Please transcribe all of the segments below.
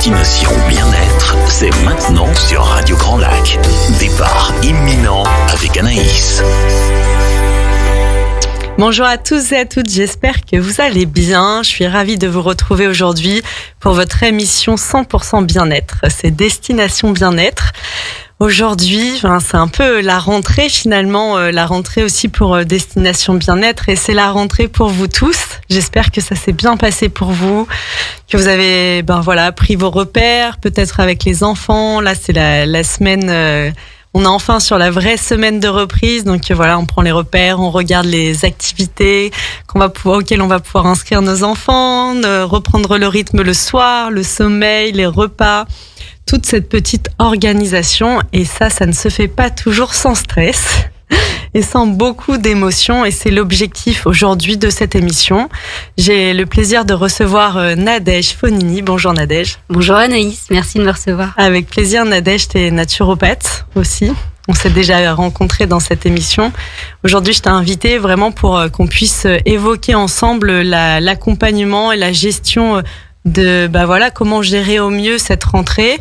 Destination Bien-être, c'est maintenant sur Radio Grand Lac. Départ imminent avec Anaïs. Bonjour à tous et à toutes, j'espère que vous allez bien. Je suis ravie de vous retrouver aujourd'hui pour votre émission 100% bien-être. C'est Destination Bien-être. Aujourd'hui, c'est un peu la rentrée finalement, la rentrée aussi pour Destination Bien-être et c'est la rentrée pour vous tous. J'espère que ça s'est bien passé pour vous, que vous avez pris vos repères, peut-être avec les enfants. Là, c'est la semaine... On est enfin sur la vraie semaine de reprise, donc on prend les repères, on regarde les activités auxquelles on va pouvoir inscrire nos enfants, reprendre le rythme le soir, le sommeil, les repas, toute cette petite organisation. Et ça ne se fait pas toujours sans stress et sans beaucoup d'émotions. Et c'est l'objectif aujourd'hui de cette émission. J'ai le plaisir de recevoir Nadège Fonini. Bonjour Nadège. Bonjour Anaïs, merci de me recevoir. Avec plaisir Nadège, tu es naturopathe aussi. On s'est déjà rencontrés dans cette émission. Aujourd'hui, je t'ai invité vraiment pour qu'on puisse évoquer ensemble l'accompagnement et la gestion de comment gérer au mieux cette rentrée.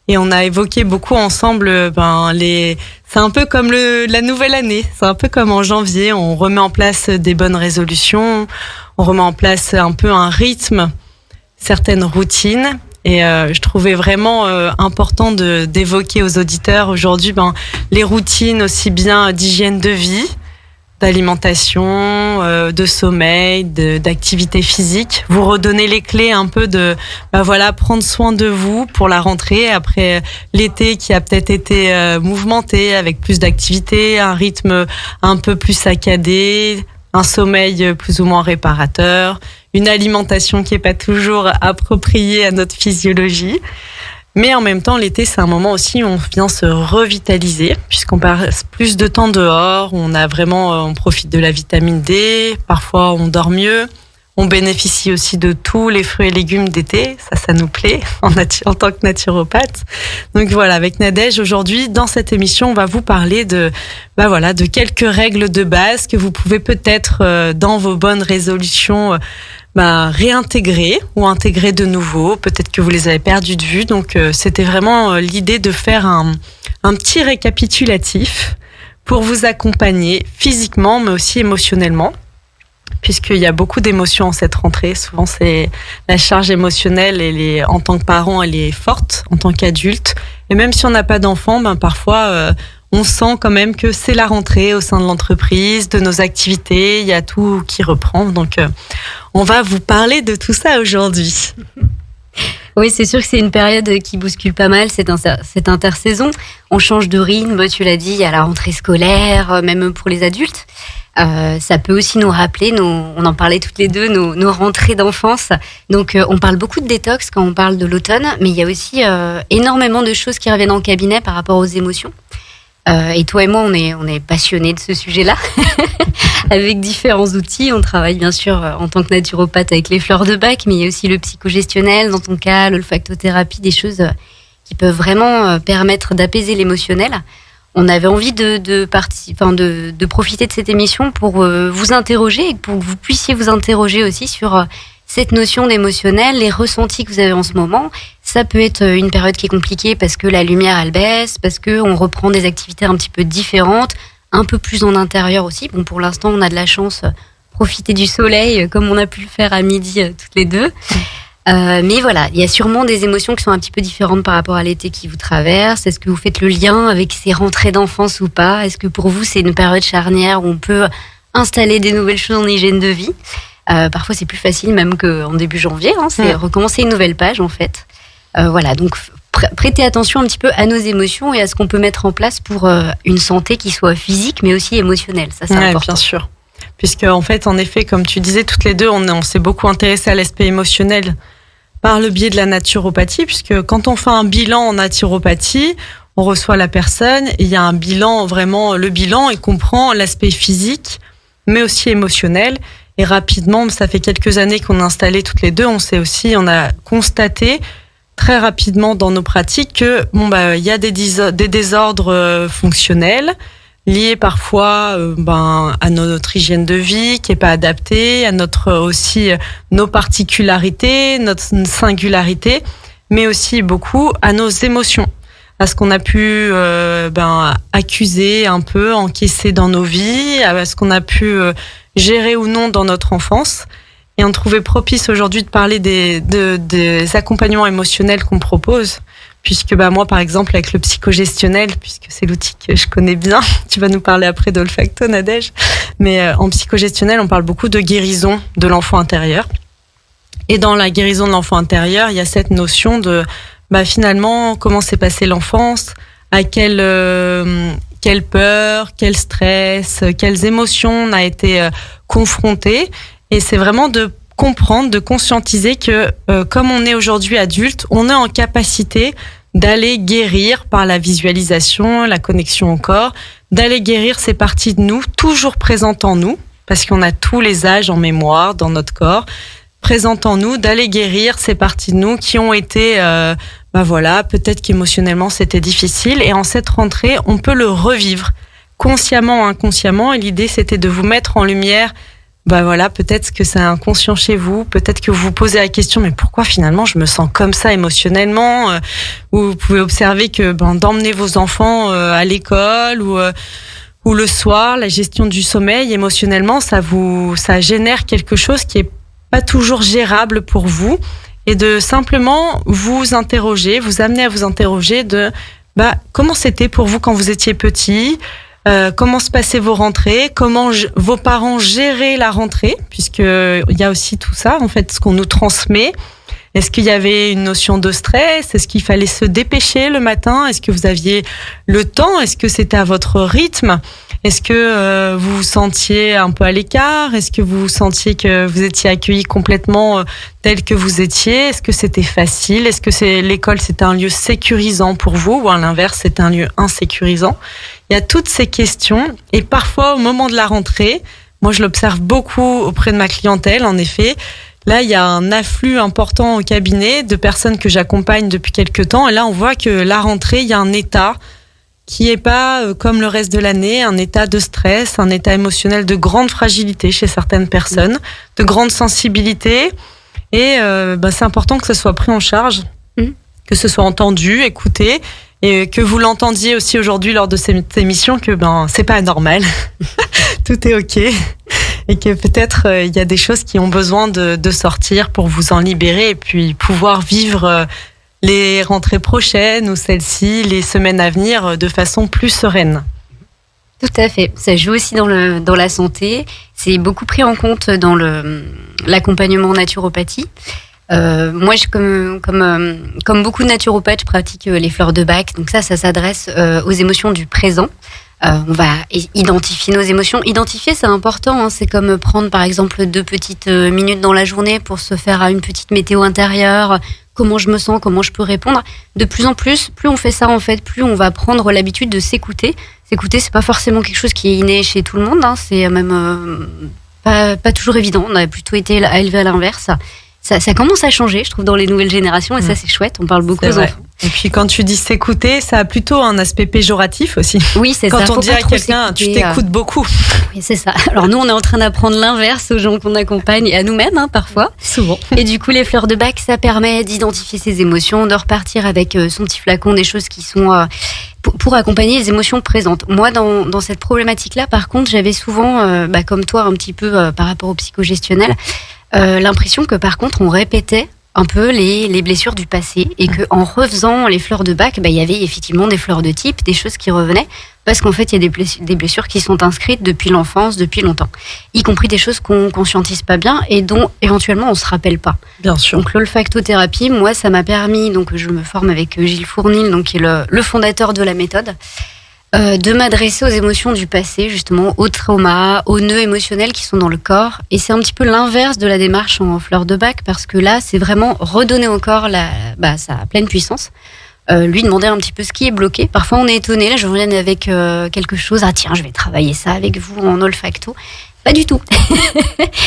Et on a évoqué beaucoup ensemble, c'est un peu comme la nouvelle année. C'est un peu comme en janvier, on remet en place des bonnes résolutions, on remet en place un peu un rythme, certaines routines. Et je trouvais vraiment important d'évoquer aux auditeurs aujourd'hui les routines aussi bien d'hygiène de vie, d'alimentation, de sommeil, d'activité physique. Vous redonnez les clés un peu de prendre soin de vous pour la rentrée après l'été qui a peut-être été mouvementé avec plus d'activités, un rythme un peu plus saccadé, un sommeil plus ou moins réparateur, une alimentation qui est pas toujours appropriée à notre physiologie. Mais en même temps, l'été, c'est un moment aussi où on vient se revitaliser, puisqu'on passe plus de temps dehors, on profite de la vitamine D, parfois on dort mieux, on bénéficie aussi de tous les fruits et légumes d'été, ça nous plaît en tant que naturopathe. Donc voilà, avec Nadège, aujourd'hui, dans cette émission, on va vous parler de quelques règles de base que vous pouvez peut-être, dans vos bonnes résolutions, réintégrer ou intégrer de nouveau. Peut-être que vous les avez perdus de vue. Donc, c'était vraiment l'idée de faire un petit récapitulatif pour vous accompagner physiquement, mais aussi émotionnellement. Puisqu'il y a beaucoup d'émotions en cette rentrée. Souvent, c'est la charge émotionnelle, en tant que parent, elle est forte en tant qu'adulte. Et même si on n'a pas d'enfant, parfois, on sent quand même que c'est la rentrée au sein de l'entreprise, de nos activités. Il y a tout qui reprend. Donc, on va vous parler de tout ça aujourd'hui. Oui, c'est sûr que c'est une période qui bouscule pas mal, cette intersaison. On change de rythme, tu l'as dit, à la rentrée scolaire, même pour les adultes. Ça peut aussi nous rappeler, on en parlait toutes les deux, nos rentrées d'enfance. Donc, on parle beaucoup de détox quand on parle de l'automne, mais il y a aussi énormément de choses qui reviennent en cabinet par rapport aux émotions. Et toi et moi, on est passionnés de ce sujet-là, avec différents outils. On travaille bien sûr en tant que naturopathe avec les fleurs de Bach, mais il y a aussi le psychogestionnel, dans ton cas, l'olfactothérapie, des choses qui peuvent vraiment permettre d'apaiser l'émotionnel. On avait envie de profiter de cette émission pour vous interroger et pour que vous puissiez vous interroger aussi sur cette notion d'émotionnel, les ressentis que vous avez en ce moment. Ça peut être une période qui est compliquée parce que la lumière, elle baisse, parce qu'on reprend des activités un petit peu différentes, un peu plus en intérieur aussi. Bon, pour l'instant, on a de la chance, profiter du soleil comme on a pu le faire à midi toutes les deux. Mais voilà, il y a sûrement des émotions qui sont un petit peu différentes par rapport à l'été qui vous traverse. Est-ce que vous faites le lien avec ces rentrées d'enfance ou pas? Est-ce que pour vous, c'est une période charnière où on peut installer des nouvelles choses en hygiène de vie? Parfois, c'est plus facile même qu'en début janvier. C'est recommencer une nouvelle page, en fait. Donc prêtez attention un petit peu à nos émotions et à ce qu'on peut mettre en place pour une santé qui soit physique, mais aussi émotionnelle. Ça, c'est important. Bien sûr. Puisque, en effet, comme tu disais, toutes les deux, on s'est beaucoup intéressé à l'aspect émotionnel par le biais de la naturopathie, puisque quand on fait un bilan en naturopathie, on reçoit la personne et il y a un bilan, vraiment, le bilan, il comprend l'aspect physique, mais aussi émotionnel. Et rapidement, ça fait quelques années qu'on a installé toutes les deux, on a constaté très rapidement dans nos pratiques que il y a des désordres fonctionnels liés parfois à notre hygiène de vie qui est pas adaptée, à nos particularités, notre singularité, mais aussi beaucoup à nos émotions, à ce qu'on a pu accuser un peu, encaisser dans nos vies, à ce qu'on a pu gérer ou non dans notre enfance. Et on trouvait propice aujourd'hui de parler des accompagnements émotionnels qu'on propose, puisque moi, par exemple, avec le psychogestionnel, puisque c'est l'outil que je connais bien, tu vas nous parler après d'Olfacto, Nadège, mais en psychogestionnel, on parle beaucoup de guérison de l'enfant intérieur. Et dans la guérison de l'enfant intérieur, il y a cette notion de finalement, comment s'est passée l'enfance, à quelle peur, quel stress, quelles émotions on a été confrontés. Et c'est vraiment de comprendre, de conscientiser que comme on est aujourd'hui adulte, on est en capacité d'aller guérir par la visualisation, la connexion au corps, d'aller guérir ces parties de nous, toujours présentes en nous, parce qu'on a tous les âges en mémoire dans notre corps, présentes en nous, d'aller guérir ces parties de nous qui ont été... peut-être qu'émotionnellement c'était difficile, et en cette rentrée on peut le revivre consciemment ou inconsciemment, et l'idée c'était de vous mettre en lumière peut-être que c'est inconscient chez vous, peut-être que vous vous posez la question mais pourquoi finalement je me sens comme ça émotionnellement, ou vous pouvez observer que d'emmener vos enfants à l'école ou le soir, la gestion du sommeil émotionnellement ça génère quelque chose qui est pas toujours gérable pour vous. Et de simplement vous interroger, vous amener à vous interroger de comment c'était pour vous quand vous étiez petit, comment se passaient vos rentrées, comment vos parents géraient la rentrée, puisque il y a aussi tout ça, en fait, ce qu'on nous transmet. Est-ce qu'il y avait une notion de stress? Est-ce qu'il fallait se dépêcher le matin? Est-ce que vous aviez le temps? Est-ce que c'était à votre rythme? Est-ce que vous vous sentiez un peu à l'écart? Est-ce que vous sentiez que vous étiez accueilli complètement tel que vous étiez? Est-ce que c'était facile? Est-ce que l'école, c'était un lieu sécurisant pour vous, ou à l'inverse, c'était un lieu insécurisant? Il y a toutes ces questions, et parfois, au moment de la rentrée, moi je l'observe beaucoup auprès de ma clientèle, en effet. Là, il y a un afflux important au cabinet de personnes que j'accompagne depuis quelques temps, et là, on voit que la rentrée, il y a un état qui est pas comme le reste de l'année, un état de stress, un état émotionnel de grande fragilité chez certaines personnes, de grande sensibilité. Et c'est important que ça soit pris en charge, que ce soit entendu, écouté, et que vous l'entendiez aussi aujourd'hui lors de cette émission que c'est pas anormal, tout est ok, et que peut-être il y a des choses qui ont besoin de sortir pour vous en libérer et puis pouvoir vivre les rentrées prochaines ou celles-ci, les semaines à venir de façon plus sereine. Tout à fait. Ça joue aussi dans la santé. C'est beaucoup pris en compte dans l'accompagnement en naturopathie. Moi, comme beaucoup de naturopathes, je pratique les fleurs de Bach. Donc ça s'adresse aux émotions du présent. On va identifier nos émotions. Identifier, c'est important, hein. C'est comme prendre, par exemple, 2 petites minutes dans la journée pour se faire une petite météo intérieure. Comment je me sens, comment je peux répondre. De plus en plus, plus on fait ça, en fait, plus on va prendre l'habitude de s'écouter. S'écouter, c'est pas forcément quelque chose qui est inné chez tout le monde, hein. C'est même pas toujours évident. On a plutôt été élevé à l'inverse. Ça commence à changer, je trouve, dans les nouvelles générations, et ça, c'est chouette. On parle beaucoup aux enfants. Et puis, quand tu dis s'écouter, ça a plutôt un aspect péjoratif aussi. Oui, c'est quand ça. Quand on dit à quelqu'un, tu t'écoutes beaucoup. Oui, c'est ça. Alors, nous, on est en train d'apprendre l'inverse aux gens qu'on accompagne, et à nous-mêmes, hein, parfois. Souvent. Et du coup, les fleurs de Bach, ça permet d'identifier ses émotions, de repartir avec son petit flacon, des choses qui sont... pour accompagner les émotions présentes. Moi, dans cette problématique-là, par contre, j'avais souvent, comme toi, un petit peu par rapport au psychogestionnel, l'impression que par contre on répétait un peu les blessures du passé, et que en refaisant les fleurs de Bach, il y avait effectivement des fleurs de type, des choses qui revenaient, parce qu'en fait il y a des blessures qui sont inscrites depuis l'enfance, depuis longtemps, y compris des choses qu'on conscientise pas bien et dont éventuellement on se rappelle pas. Bien sûr. Donc l'olfactothérapie, moi ça m'a permis, donc je me forme avec Gilles Fournil, donc qui est le fondateur de la méthode, de m'adresser aux émotions du passé, justement, aux traumas, aux nœuds émotionnels qui sont dans le corps. Et c'est un petit peu l'inverse de la démarche en fleurs de Bach, parce que là, c'est vraiment redonner au corps sa pleine puissance. Lui demander un petit peu ce qui est bloqué. Parfois, on est étonné. Là, je reviens avec quelque chose. Ah tiens, je vais travailler ça avec vous en olfacto. Pas du tout.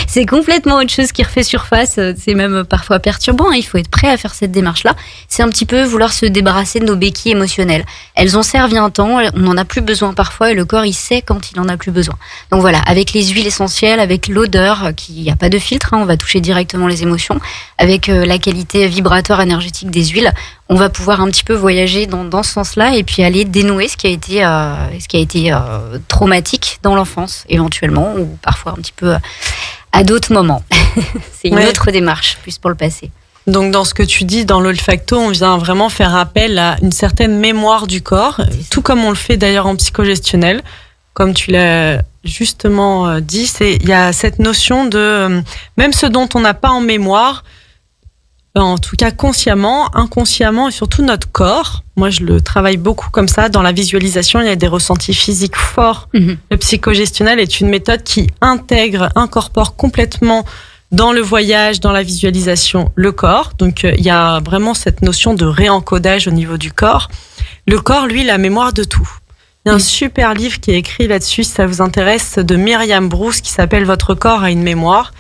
C'est complètement autre chose qui refait surface. C'est même parfois perturbant. Il faut être prêt à faire cette démarche-là. C'est un petit peu vouloir se débarrasser de nos béquilles émotionnelles. Elles ont servi un temps, on n'en a plus besoin parfois et le corps, il sait quand il en a plus besoin. Donc voilà, avec les huiles essentielles, avec l'odeur, il n'y a pas de filtre, on va toucher directement les émotions, avec la qualité vibratoire énergétique des huiles, on va pouvoir un petit peu voyager dans ce sens-là et puis aller dénouer ce qui a été traumatique dans l'enfance, éventuellement, ou parfois un petit peu à d'autres moments. C'est une autre démarche, plus pour le passé. Donc dans ce que tu dis, dans l'olfacto, on vient vraiment faire appel à une certaine mémoire du corps, tout comme on le fait d'ailleurs en psychogestionnel. Comme tu l'as justement dit, il y a cette notion de même ce dont on n'a pas en mémoire, en tout cas consciemment, inconsciemment et surtout notre corps. Moi, je le travaille beaucoup comme ça. Dans la visualisation, il y a des ressentis physiques forts. Le psychogestionnel est une méthode qui incorpore complètement dans le voyage, dans la visualisation, le corps. Donc, il y a vraiment cette notion de réencodage au niveau du corps. Le corps, lui, la mémoire de tout. Il y a un super livre qui est écrit là-dessus, si ça vous intéresse, de Myriam Bruce, qui s'appelle « Votre corps a une mémoire ».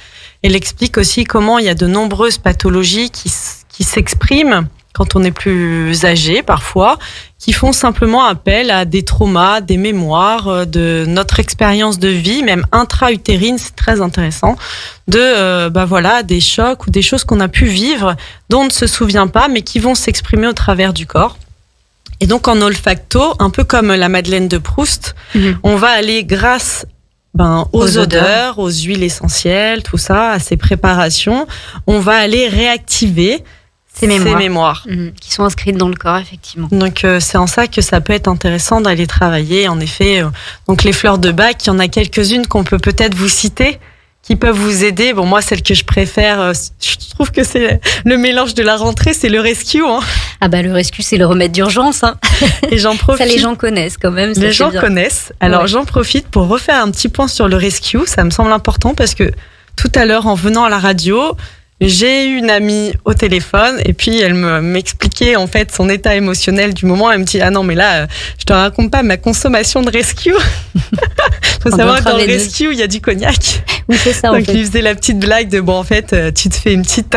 Elle explique aussi comment il y a de nombreuses pathologies qui s'expriment quand on est plus âgé parfois, qui font simplement appel à des traumas, des mémoires, de notre expérience de vie, même intra-utérine, c'est très intéressant, de des chocs ou des choses qu'on a pu vivre, dont on ne se souvient pas, mais qui vont s'exprimer au travers du corps. Et donc en olfacto, un peu comme la Madeleine de Proust, on va aller grâce aux odeurs, aux huiles essentielles, tout ça, à ces préparations, on va aller réactiver ces mémoires. Qui sont inscrites dans le corps, effectivement. Donc c'est en ça que ça peut être intéressant d'aller travailler. En effet, donc les fleurs de bac, il y en a quelques-unes qu'on peut peut-être vous citer, qui peuvent vous aider. Bon, moi, celle que je préfère, je trouve que c'est le mélange de la rentrée, c'est le rescue. Ah le rescue, c'est le remède d'urgence. Et j'en profite. Ça, les gens connaissent quand même. Les gens connaissent. Alors, j'en profite pour refaire un petit point sur le rescue. Ça me semble important parce que tout à l'heure, en venant à la radio, j'ai eu une amie au téléphone et puis elle m'expliquait en fait son état émotionnel du moment. Elle me dit « Ah non, mais là, je te raconte pas ma consommation de rescue. » Faut savoir que dans le rescue, il y a du cognac. Oui, c'est ça. Donc, il faisait la petite blague de en fait, tu te fais une petite...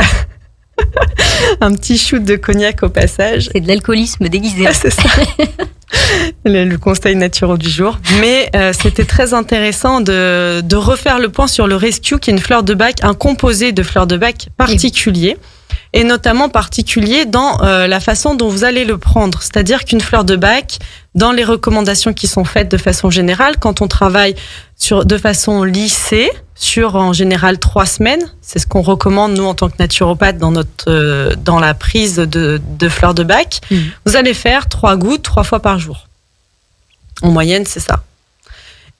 un petit shoot de cognac au passage. C'est de l'alcoolisme déguisé. Ah, c'est ça. Le conseil naturel du jour. Mais c'était très intéressant de refaire le point sur le rescue, qui est une fleur de bac, un composé de fleurs de bac particulier. Et notamment particulier dans la façon dont vous allez le prendre. C'est-à-dire qu'une fleur de bac, dans les recommandations qui sont faites de façon générale, quand on travaille de façon lissée, sur en général 3 semaines, c'est ce qu'on recommande nous en tant que naturopathe dans la prise de fleurs de bac, vous allez faire 3 gouttes 3 fois par jour. En moyenne, c'est ça.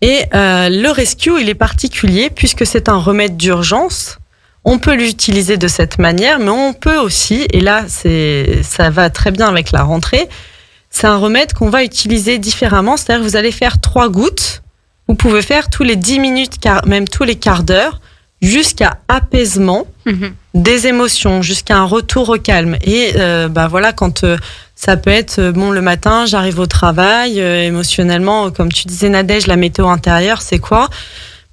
Et le rescue, il est particulier puisque c'est un remède d'urgence. On peut l'utiliser de cette manière, mais on peut aussi, et là ça va très bien avec la rentrée, c'est un remède qu'on va utiliser différemment, c'est-à-dire que vous allez faire 3 gouttes, vous pouvez faire tous les 10 minutes, même tous les quarts d'heure, jusqu'à apaisement des émotions, jusqu'à un retour au calme. Et quand ça peut être, le matin, j'arrive au travail, émotionnellement, comme tu disais Nadège, la météo intérieure, c'est quoi ?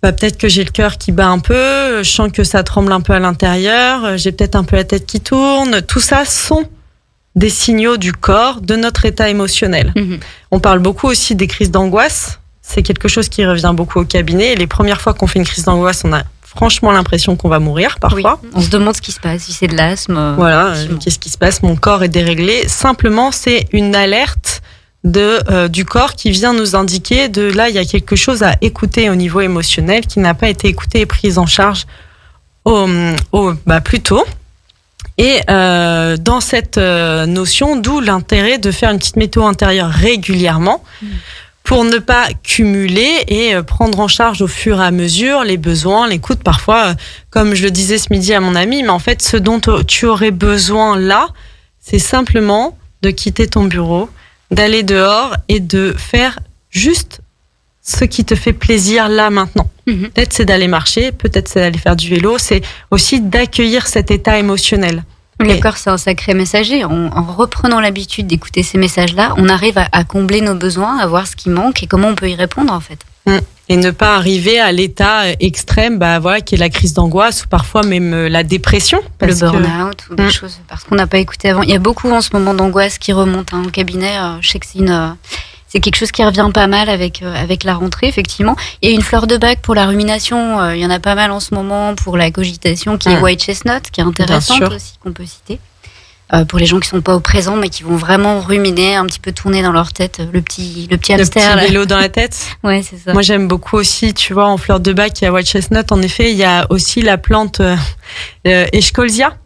Peut-être que j'ai le cœur qui bat un peu, je sens que ça tremble un peu à l'intérieur, j'ai peut-être un peu la tête qui tourne. Tout ça sont des signaux du corps, de notre état émotionnel. On parle beaucoup aussi des crises d'angoisse. C'est quelque chose qui revient beaucoup au cabinet. Et les premières fois qu'on fait une crise d'angoisse, on a franchement l'impression qu'on va mourir parfois. Oui, on se demande ce qui se passe, si c'est de l'asthme. Voilà, qu'est-ce qui se passe ? Mon corps est déréglé. Simplement, c'est une alerte du corps qui vient nous indiquer là il y a quelque chose à écouter au niveau émotionnel qui n'a pas été écouté et pris en charge plus tôt. Et dans cette notion, d'où l'intérêt de faire une petite météo intérieure régulièrement pour ne pas cumuler et prendre en charge au fur et à mesure les besoins, l'écoute. Parfois, comme je le disais ce midi à mon ami, mais en fait ce dont tu aurais besoin là, c'est simplement de quitter ton bureau, d'aller dehors et de faire juste ce qui te fait plaisir là maintenant. Peut-être c'est d'aller marcher, peut-être c'est d'aller faire du vélo, c'est aussi d'accueillir cet état émotionnel. Le corps, c'est un sacré messager. En reprenant l'habitude d'écouter ces messages-là, on arrive à combler nos besoins, à voir ce qui manque et comment on peut y répondre en fait. et ne pas arriver à l'état extrême, qui est la crise d'angoisse ou parfois même la dépression. Le burn-out ou des choses, parce qu'on n'a pas écouté avant. Il y a beaucoup en ce moment d'angoisse qui remonte au cabinet. Je sais que c'est quelque chose qui revient pas mal avec la rentrée, effectivement. Il y a une fleur de bac pour la rumination. Il y en a pas mal en ce moment pour la cogitation, qui est White Chestnut, qui est intéressante aussi, qu'on peut citer. Pour les gens qui sont pas au présent, mais qui vont vraiment ruminer, un petit peu tourner dans leur tête le petit hamster. Le petit vélo dans la tête. Ouais, c'est ça. Moi, j'aime beaucoup aussi, tu vois, en fleur de bac, il y a White Chestnut. En effet, il y a aussi la plante Eschscholzia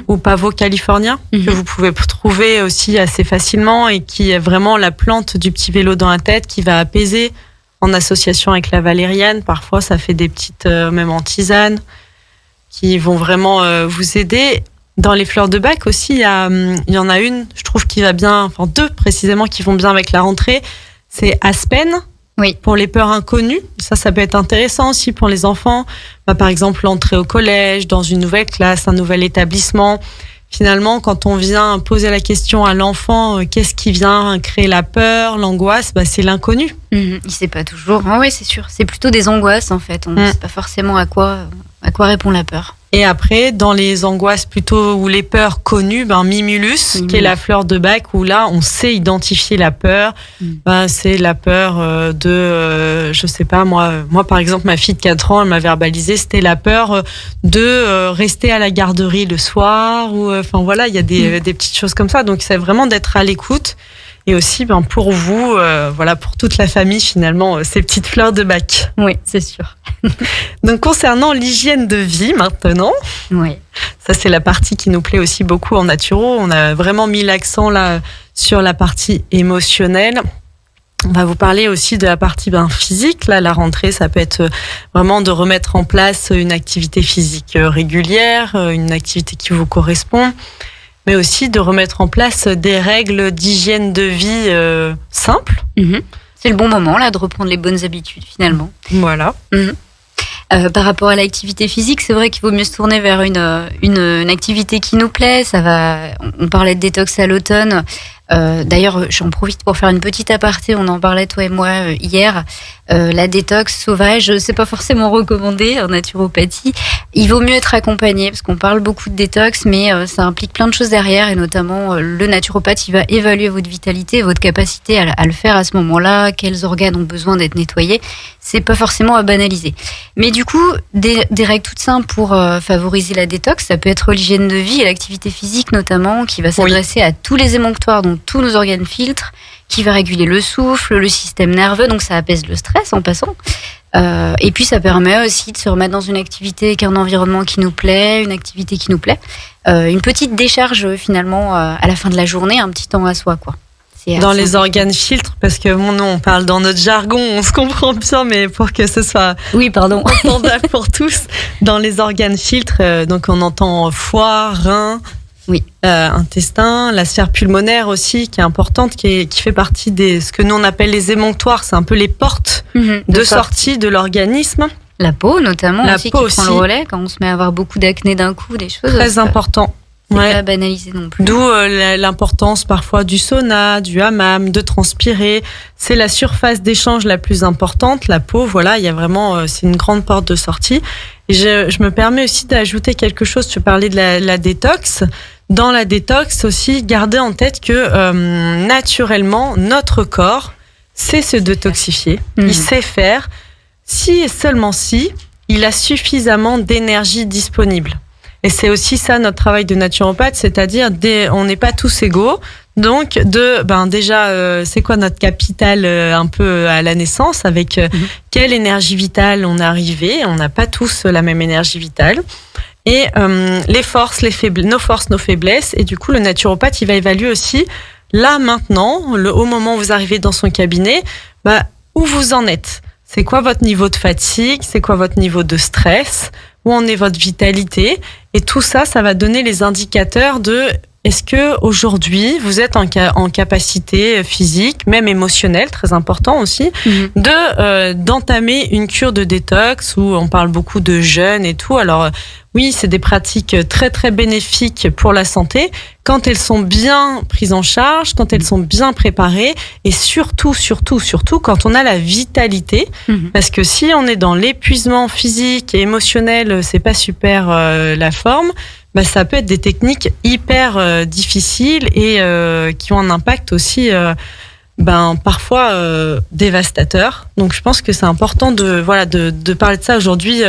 ou Pavot californien, que vous pouvez trouver aussi assez facilement et qui est vraiment la plante du petit vélo dans la tête qui va apaiser en association avec la valériane. Parfois, ça fait des petites, même en tisane, qui vont vraiment vous aider. Dans les fleurs de bac aussi, il y en a une, je trouve, qui va bien, enfin deux précisément, qui vont bien avec la rentrée. C'est Aspen, pour les peurs inconnues. Ça peut être intéressant aussi pour les enfants. Par exemple, l'entrée au collège, dans une nouvelle classe, un nouvel établissement. Finalement, quand on vient poser la question à l'enfant, qu'est-ce qui vient créer la peur, l'angoisse, c'est l'inconnu. Il sait pas toujours. Oui, c'est sûr. C'est plutôt des angoisses, en fait. On ne sait pas forcément à quoi répond la peur. Et après, dans les angoisses plutôt ou les peurs connues, Mimulus, qui est la fleur de bac, où là, on sait identifier la peur. C'est la peur je sais pas, moi par exemple, ma fille de 4 ans, elle m'a verbalisé, c'était la peur de rester à la garderie le soir, ou il y a des petites choses comme ça. Donc, c'est vraiment d'être à l'écoute. Et aussi, pour vous, pour toute la famille, finalement, ces petites fleurs de bac. Oui, c'est sûr. Donc, concernant l'hygiène de vie, maintenant, ça, c'est la partie qui nous plaît aussi beaucoup en naturo. On a vraiment mis l'accent là sur la partie émotionnelle. On va vous parler aussi de la partie physique. Là, la rentrée, ça peut être vraiment de remettre en place une activité physique régulière, une activité qui vous correspond, mais aussi de remettre en place des règles d'hygiène de vie simples. C'est le bon moment, là, de reprendre les bonnes habitudes, finalement. Voilà. Par rapport à l'activité physique, c'est vrai qu'il vaut mieux se tourner vers une activité qui nous plaît. On parlait de détox à l'automne. D'ailleurs, j'en profite pour faire une petite aparté. On en parlait, toi et moi, hier. La détox sauvage, c'est pas forcément recommandé en naturopathie. Il vaut mieux être accompagné, parce qu'on parle beaucoup de détox, mais ça implique plein de choses derrière, et notamment le naturopathe, il va évaluer votre vitalité, votre capacité à le faire à ce moment-là, quels organes ont besoin d'être nettoyés. C'est pas forcément à banaliser. Mais du coup, des règles toutes simples pour favoriser la détox, ça peut être l'hygiène de vie et l'activité physique notamment, qui va s'adresser à tous les émonctoires, donc tous nos organes filtres, qui va réguler le souffle, le système nerveux, donc ça apaise le stress en passant. Et puis ça permet aussi de se remettre dans une activité avec un environnement qui nous plaît, une activité qui nous plaît. Une petite décharge finalement à la fin de la journée, un petit temps à soi, quoi. Dans les organes filtres, parce que on parle dans notre jargon, on se comprend bien, mais pour que ce soit entendable pour tous, dans les organes filtres, donc on entend foie, rein, intestin, la sphère pulmonaire aussi, qui est importante, qui fait partie de ce que nous on appelle les émonctoires. C'est un peu les portes de sortie de l'organisme. La peau notamment, la aussi, peau qui prend le relais quand on se met à avoir beaucoup d'acné d'un coup, des choses très important. C'est pas banalisé non plus. D'où l'importance parfois du sauna, du hammam, de transpirer. C'est la surface d'échange la plus importante, la peau. Voilà, il y a vraiment, c'est une grande porte de sortie. Et je me permets aussi d'ajouter quelque chose. Tu parlais de la détox. Dans la détox aussi, gardez en tête que naturellement, notre corps sait se détoxifier. Il sait faire. Si et seulement si, il a suffisamment d'énergie disponible. Et c'est aussi ça notre travail de naturopathe, c'est-à-dire on n'est pas tous égaux. Donc déjà, c'est quoi notre capital un peu à la naissance, avec quelle énergie vitale on est arrivé. On n'a pas tous la même énergie vitale. Et les forces, nos forces, nos faiblesses. Et du coup, le naturopathe, il va évaluer aussi, là, maintenant, au moment où vous arrivez dans son cabinet, où vous en êtes. C'est quoi votre niveau de fatigue? C'est quoi votre niveau de stress? Où en est votre vitalité? Et tout ça, ça va donner les indicateurs de est-ce que aujourd'hui vous êtes en capacité physique, même émotionnelle, très important aussi, d'entamer une cure de détox où on parle beaucoup de jeûne et tout. Alors oui, c'est des pratiques très très bénéfiques pour la santé quand elles sont bien prises en charge, quand elles sont bien préparées et surtout quand on a la vitalité. Parce que si on est dans l'épuisement physique et émotionnel, c'est pas super la forme. Bah, ça peut être des techniques hyper difficiles et qui ont un impact aussi parfois dévastateur. Donc je pense que c'est important de parler de ça aujourd'hui.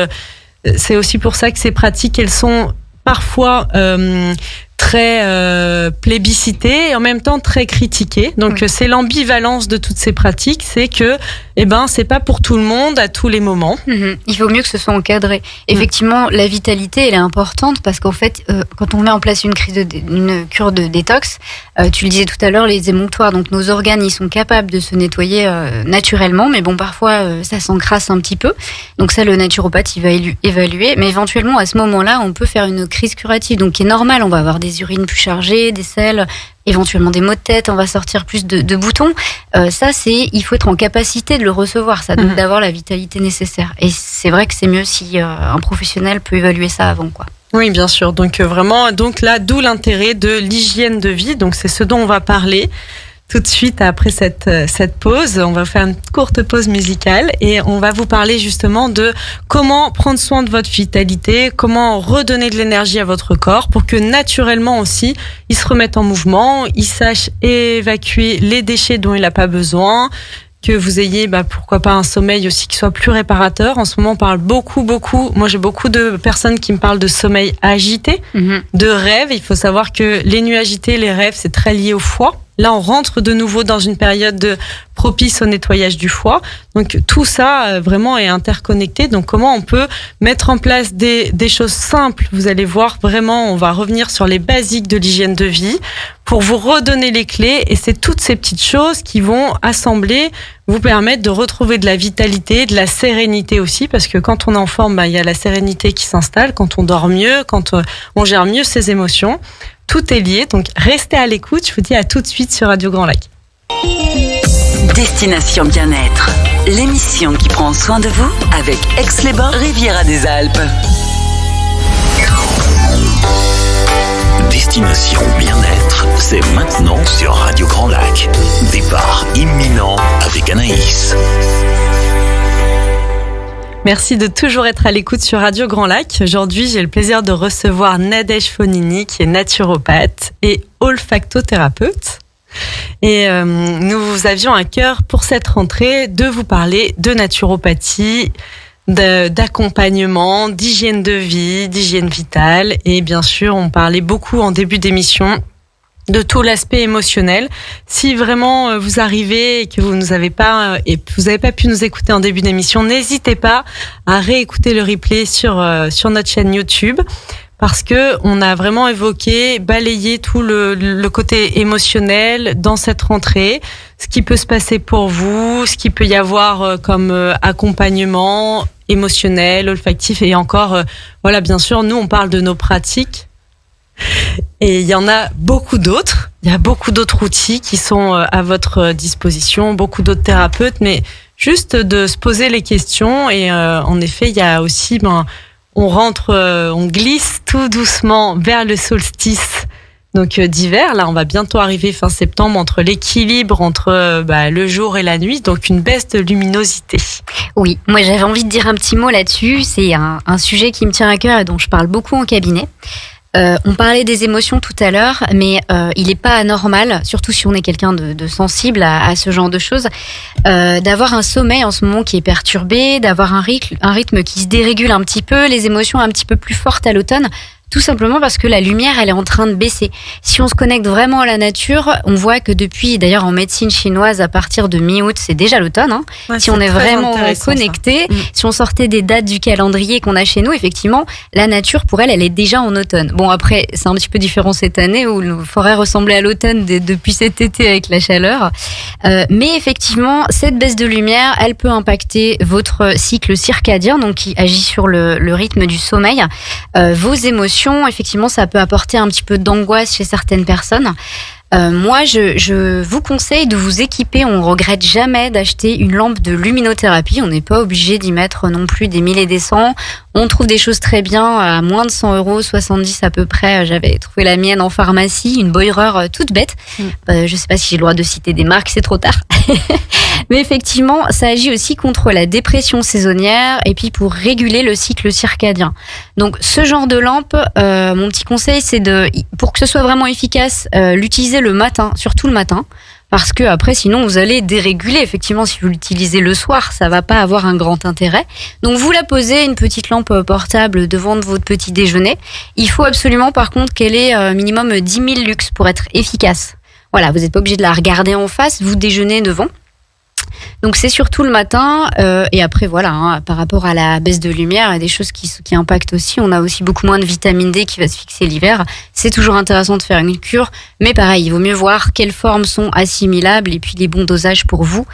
C'est aussi pour ça que ces pratiques, elles sont parfois très plébiscitées et en même temps très critiquées. Donc c'est l'ambivalence de toutes ces pratiques, c'est que c'est pas pour tout le monde à tous les moments. Il vaut mieux que ce soit encadré. Effectivement, la vitalité, elle est importante parce qu'en fait, quand on met en place une cure de détox, tu le disais tout à l'heure, les émonctoires, donc nos organes, ils sont capables de se nettoyer naturellement, mais bon, parfois, ça s'encrasse un petit peu. Donc ça, le naturopathe, il va évaluer, mais éventuellement, à ce moment-là, on peut faire une crise curative, donc qui est normale. On va avoir des urines plus chargées, des selles, éventuellement des maux de tête, on va sortir plus de boutons. Ça, il faut être en capacité de le recevoir, ça, donc d'avoir la vitalité nécessaire. Et c'est vrai que c'est mieux si un professionnel peut évaluer ça avant, quoi. Oui, bien sûr. Donc vraiment, là, d'où l'intérêt de l'hygiène de vie. Donc c'est ce dont on va parler tout de suite après cette pause. On va faire une courte pause musicale et on va vous parler justement de comment prendre soin de votre vitalité, comment redonner de l'énergie à votre corps pour que naturellement aussi, il se remette en mouvement, il sache évacuer les déchets dont il n'a pas besoin, que vous ayez, pourquoi pas un sommeil aussi qui soit plus réparateur. En ce moment, on parle beaucoup, moi j'ai beaucoup de personnes qui me parlent de sommeil agité, de rêve. Il faut savoir que les nuits agitées, les rêves, c'est très lié au foie. Là, on rentre de nouveau dans une période propice au nettoyage du foie. Donc, tout ça, vraiment, est interconnecté. Donc, comment on peut mettre en place des choses simples? Vous allez voir, vraiment, on va revenir sur les basiques de l'hygiène de vie pour vous redonner les clés. Et c'est toutes ces petites choses qui vont assembler, vous permettre de retrouver de la vitalité, de la sérénité aussi. Parce que quand on est en forme, il y a la sérénité qui s'installe. Quand on dort mieux, quand on gère mieux ses émotions. Tout est lié, donc restez à l'écoute. Je vous dis à tout de suite sur Radio Grand Lac. Destination Bien-être, l'émission qui prend soin de vous avec Aix-les-Bains, Riviera des Alpes. Destination Bien-être, c'est maintenant sur Radio Grand Lac. Départ imminent avec Anaïs. Merci de toujours être à l'écoute sur Radio Grand Lac. Aujourd'hui, j'ai le plaisir de recevoir Nadège Fonini, qui est naturopathe et olfactothérapeute. Et nous avions à cœur pour cette rentrée de vous parler de naturopathie, d'accompagnement, d'hygiène de vie, d'hygiène vitale. Et bien sûr, on parlait beaucoup en début d'émission de tout l'aspect émotionnel. Si vraiment vous arrivez et que vous n'avez pas pu nous écouter en début d'émission, n'hésitez pas à réécouter le replay sur notre chaîne YouTube, parce que on a vraiment balayé tout le côté émotionnel dans cette rentrée, ce qui peut se passer pour vous, ce qui peut y avoir comme accompagnement émotionnel, olfactif, et encore, bien sûr, nous on parle de nos pratiques. Et il y en a beaucoup d'autres. Il y a beaucoup d'autres outils qui sont à votre disposition, beaucoup d'autres thérapeutes, mais juste de se poser les questions. Et en effet, il y a aussi, on glisse tout doucement vers le solstice d'hiver. Là, on va bientôt arriver fin septembre, entre l'équilibre entre le jour et la nuit, donc une baisse de luminosité. Oui, moi j'avais envie de dire un petit mot là-dessus. C'est un sujet qui me tient à cœur et dont je parle beaucoup en cabinet. On parlait des émotions tout à l'heure, mais il n'est pas anormal, surtout si on est quelqu'un de sensible à ce genre de choses, d'avoir un sommeil en ce moment qui est perturbé, d'avoir un rythme qui se dérégule un petit peu, les émotions un petit peu plus fortes à l'automne. Tout simplement parce que la lumière, elle est en train de baisser. Si on se connecte vraiment à la nature, on voit que depuis, d'ailleurs en médecine chinoise, à partir de mi-août, c'est déjà l'automne. Ouais, si on est vraiment connecté, si on sortait des dates du calendrier qu'on a chez nous, effectivement, la nature, pour elle, elle est déjà en automne. Bon, après, c'est un petit peu différent cette année où nos forêts ressemblaient à l'automne depuis cet été avec la chaleur. Mais effectivement, cette baisse de lumière, elle peut impacter votre cycle circadien, donc qui agit sur le rythme du sommeil, vos émotions, solution, effectivement, ça peut apporter un petit peu d'angoisse chez certaines personnes. Moi, je vous conseille de vous équiper. On regrette jamais d'acheter une lampe de luminothérapie. On n'est pas obligé d'y mettre non plus des 1000 et des 100. On trouve des choses très bien à moins de 100 €, 70 à peu près. J'avais trouvé la mienne en pharmacie, une Boirer toute bête. Je sais pas si j'ai le droit de citer des marques, c'est trop tard. Mais effectivement, ça agit aussi contre la dépression saisonnière et puis pour réguler le cycle circadien. Donc, ce genre de lampe, mon petit conseil, c'est pour que ce soit vraiment efficace, l'utiliser le matin, surtout le matin. Parce que après, sinon, vous allez déréguler. Effectivement, si vous l'utilisez le soir, ça va pas avoir un grand intérêt. Donc, vous la posez, une petite lampe portable devant votre petit déjeuner. Il faut absolument, par contre, qu'elle ait minimum 10 000 lux pour être efficace. Voilà, vous n'êtes pas obligé de la regarder en face, vous déjeunez devant. Donc c'est surtout le matin et après voilà, par rapport à la baisse de lumière, il y a des choses qui impactent aussi. On a aussi beaucoup moins de vitamine D qui va se fixer l'hiver. C'est toujours intéressant de faire une cure, mais pareil, il vaut mieux voir quelles formes sont assimilables et puis les bons dosages pour vous.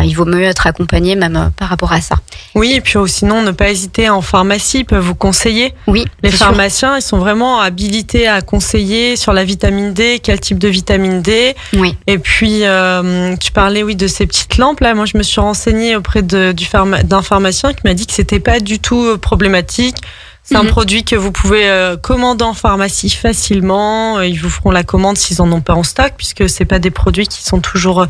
Il vaut mieux être accompagné même par rapport à ça. Oui, et puis sinon, ne pas hésiter en pharmacie, ils peuvent vous conseiller. Oui, les pharmaciens, ils sont vraiment habilités à conseiller sur la vitamine D, quel type de vitamine D. Oui. Et puis, tu parlais de ces petites lampes là. Moi, je me suis renseignée auprès d'un pharmacien qui m'a dit que c'était pas du tout problématique. C'est un produit que vous pouvez commander en pharmacie facilement. Ils vous feront la commande s'ils en ont pas en stock, puisque c'est pas des produits qui sont toujours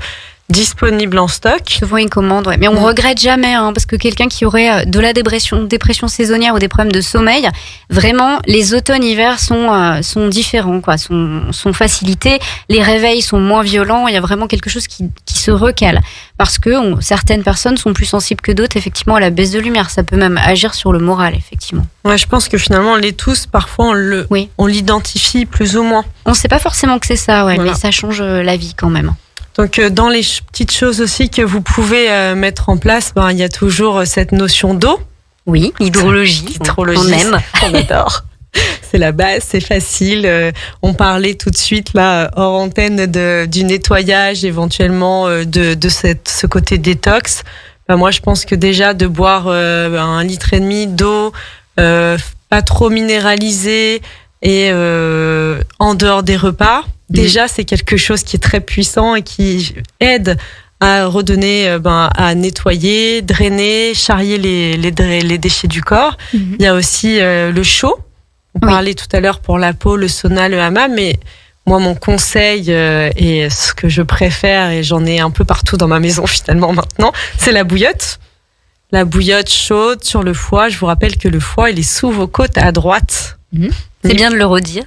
disponible en stock. Souvent une commande, ouais. Mais on regrette jamais, parce que quelqu'un qui aurait de la dépression saisonnière ou des problèmes de sommeil, vraiment, les automnes-hivers sont différents, quoi, sont facilités. Les réveils sont moins violents. Il y a vraiment quelque chose qui se recale. Parce que certaines personnes sont plus sensibles que d'autres, effectivement, à la baisse de lumière. Ça peut même agir sur le moral, effectivement. Ouais, je pense que finalement, on l'est tous. Parfois, on l'identifie plus ou moins. On sait pas forcément que c'est ça, ouais, voilà. Mais ça change la vie quand même. Donc, dans les petites choses aussi que vous pouvez mettre en place, il y a toujours cette notion d'eau. Oui, l'hydrologie. On aime. On adore. C'est la base, c'est facile. On parlait tout de suite, là, hors antenne, du nettoyage, éventuellement, de ce côté détox. Moi, je pense que déjà, de boire 1,5 litre d'eau, pas trop minéralisée et en dehors des repas, déjà, c'est quelque chose qui est très puissant et qui aide à redonner, à nettoyer, drainer, charrier les déchets du corps. Il y a aussi le chaud. On parlait tout à l'heure pour la peau, le sauna, le hammam, mais moi, mon conseil et ce que je préfère, et j'en ai un peu partout dans ma maison finalement maintenant, c'est la bouillotte. La bouillotte chaude sur le foie. Je vous rappelle que le foie, il est sous vos côtes à droite. C'est bien de le redire.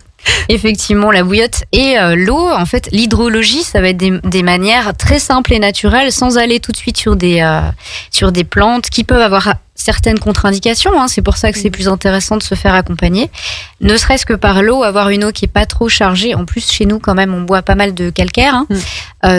Effectivement, la bouillotte et l'eau, en fait, l'hydrologie, ça va être des manières très simples et naturelles, sans aller tout de suite sur des plantes qui peuvent avoir certaines contre-indications. C'est pour ça que c'est plus intéressant de se faire accompagner. Ne serait-ce que par l'eau, avoir une eau qui est pas trop chargée. En plus, chez nous, quand même, on boit pas mal de calcaire,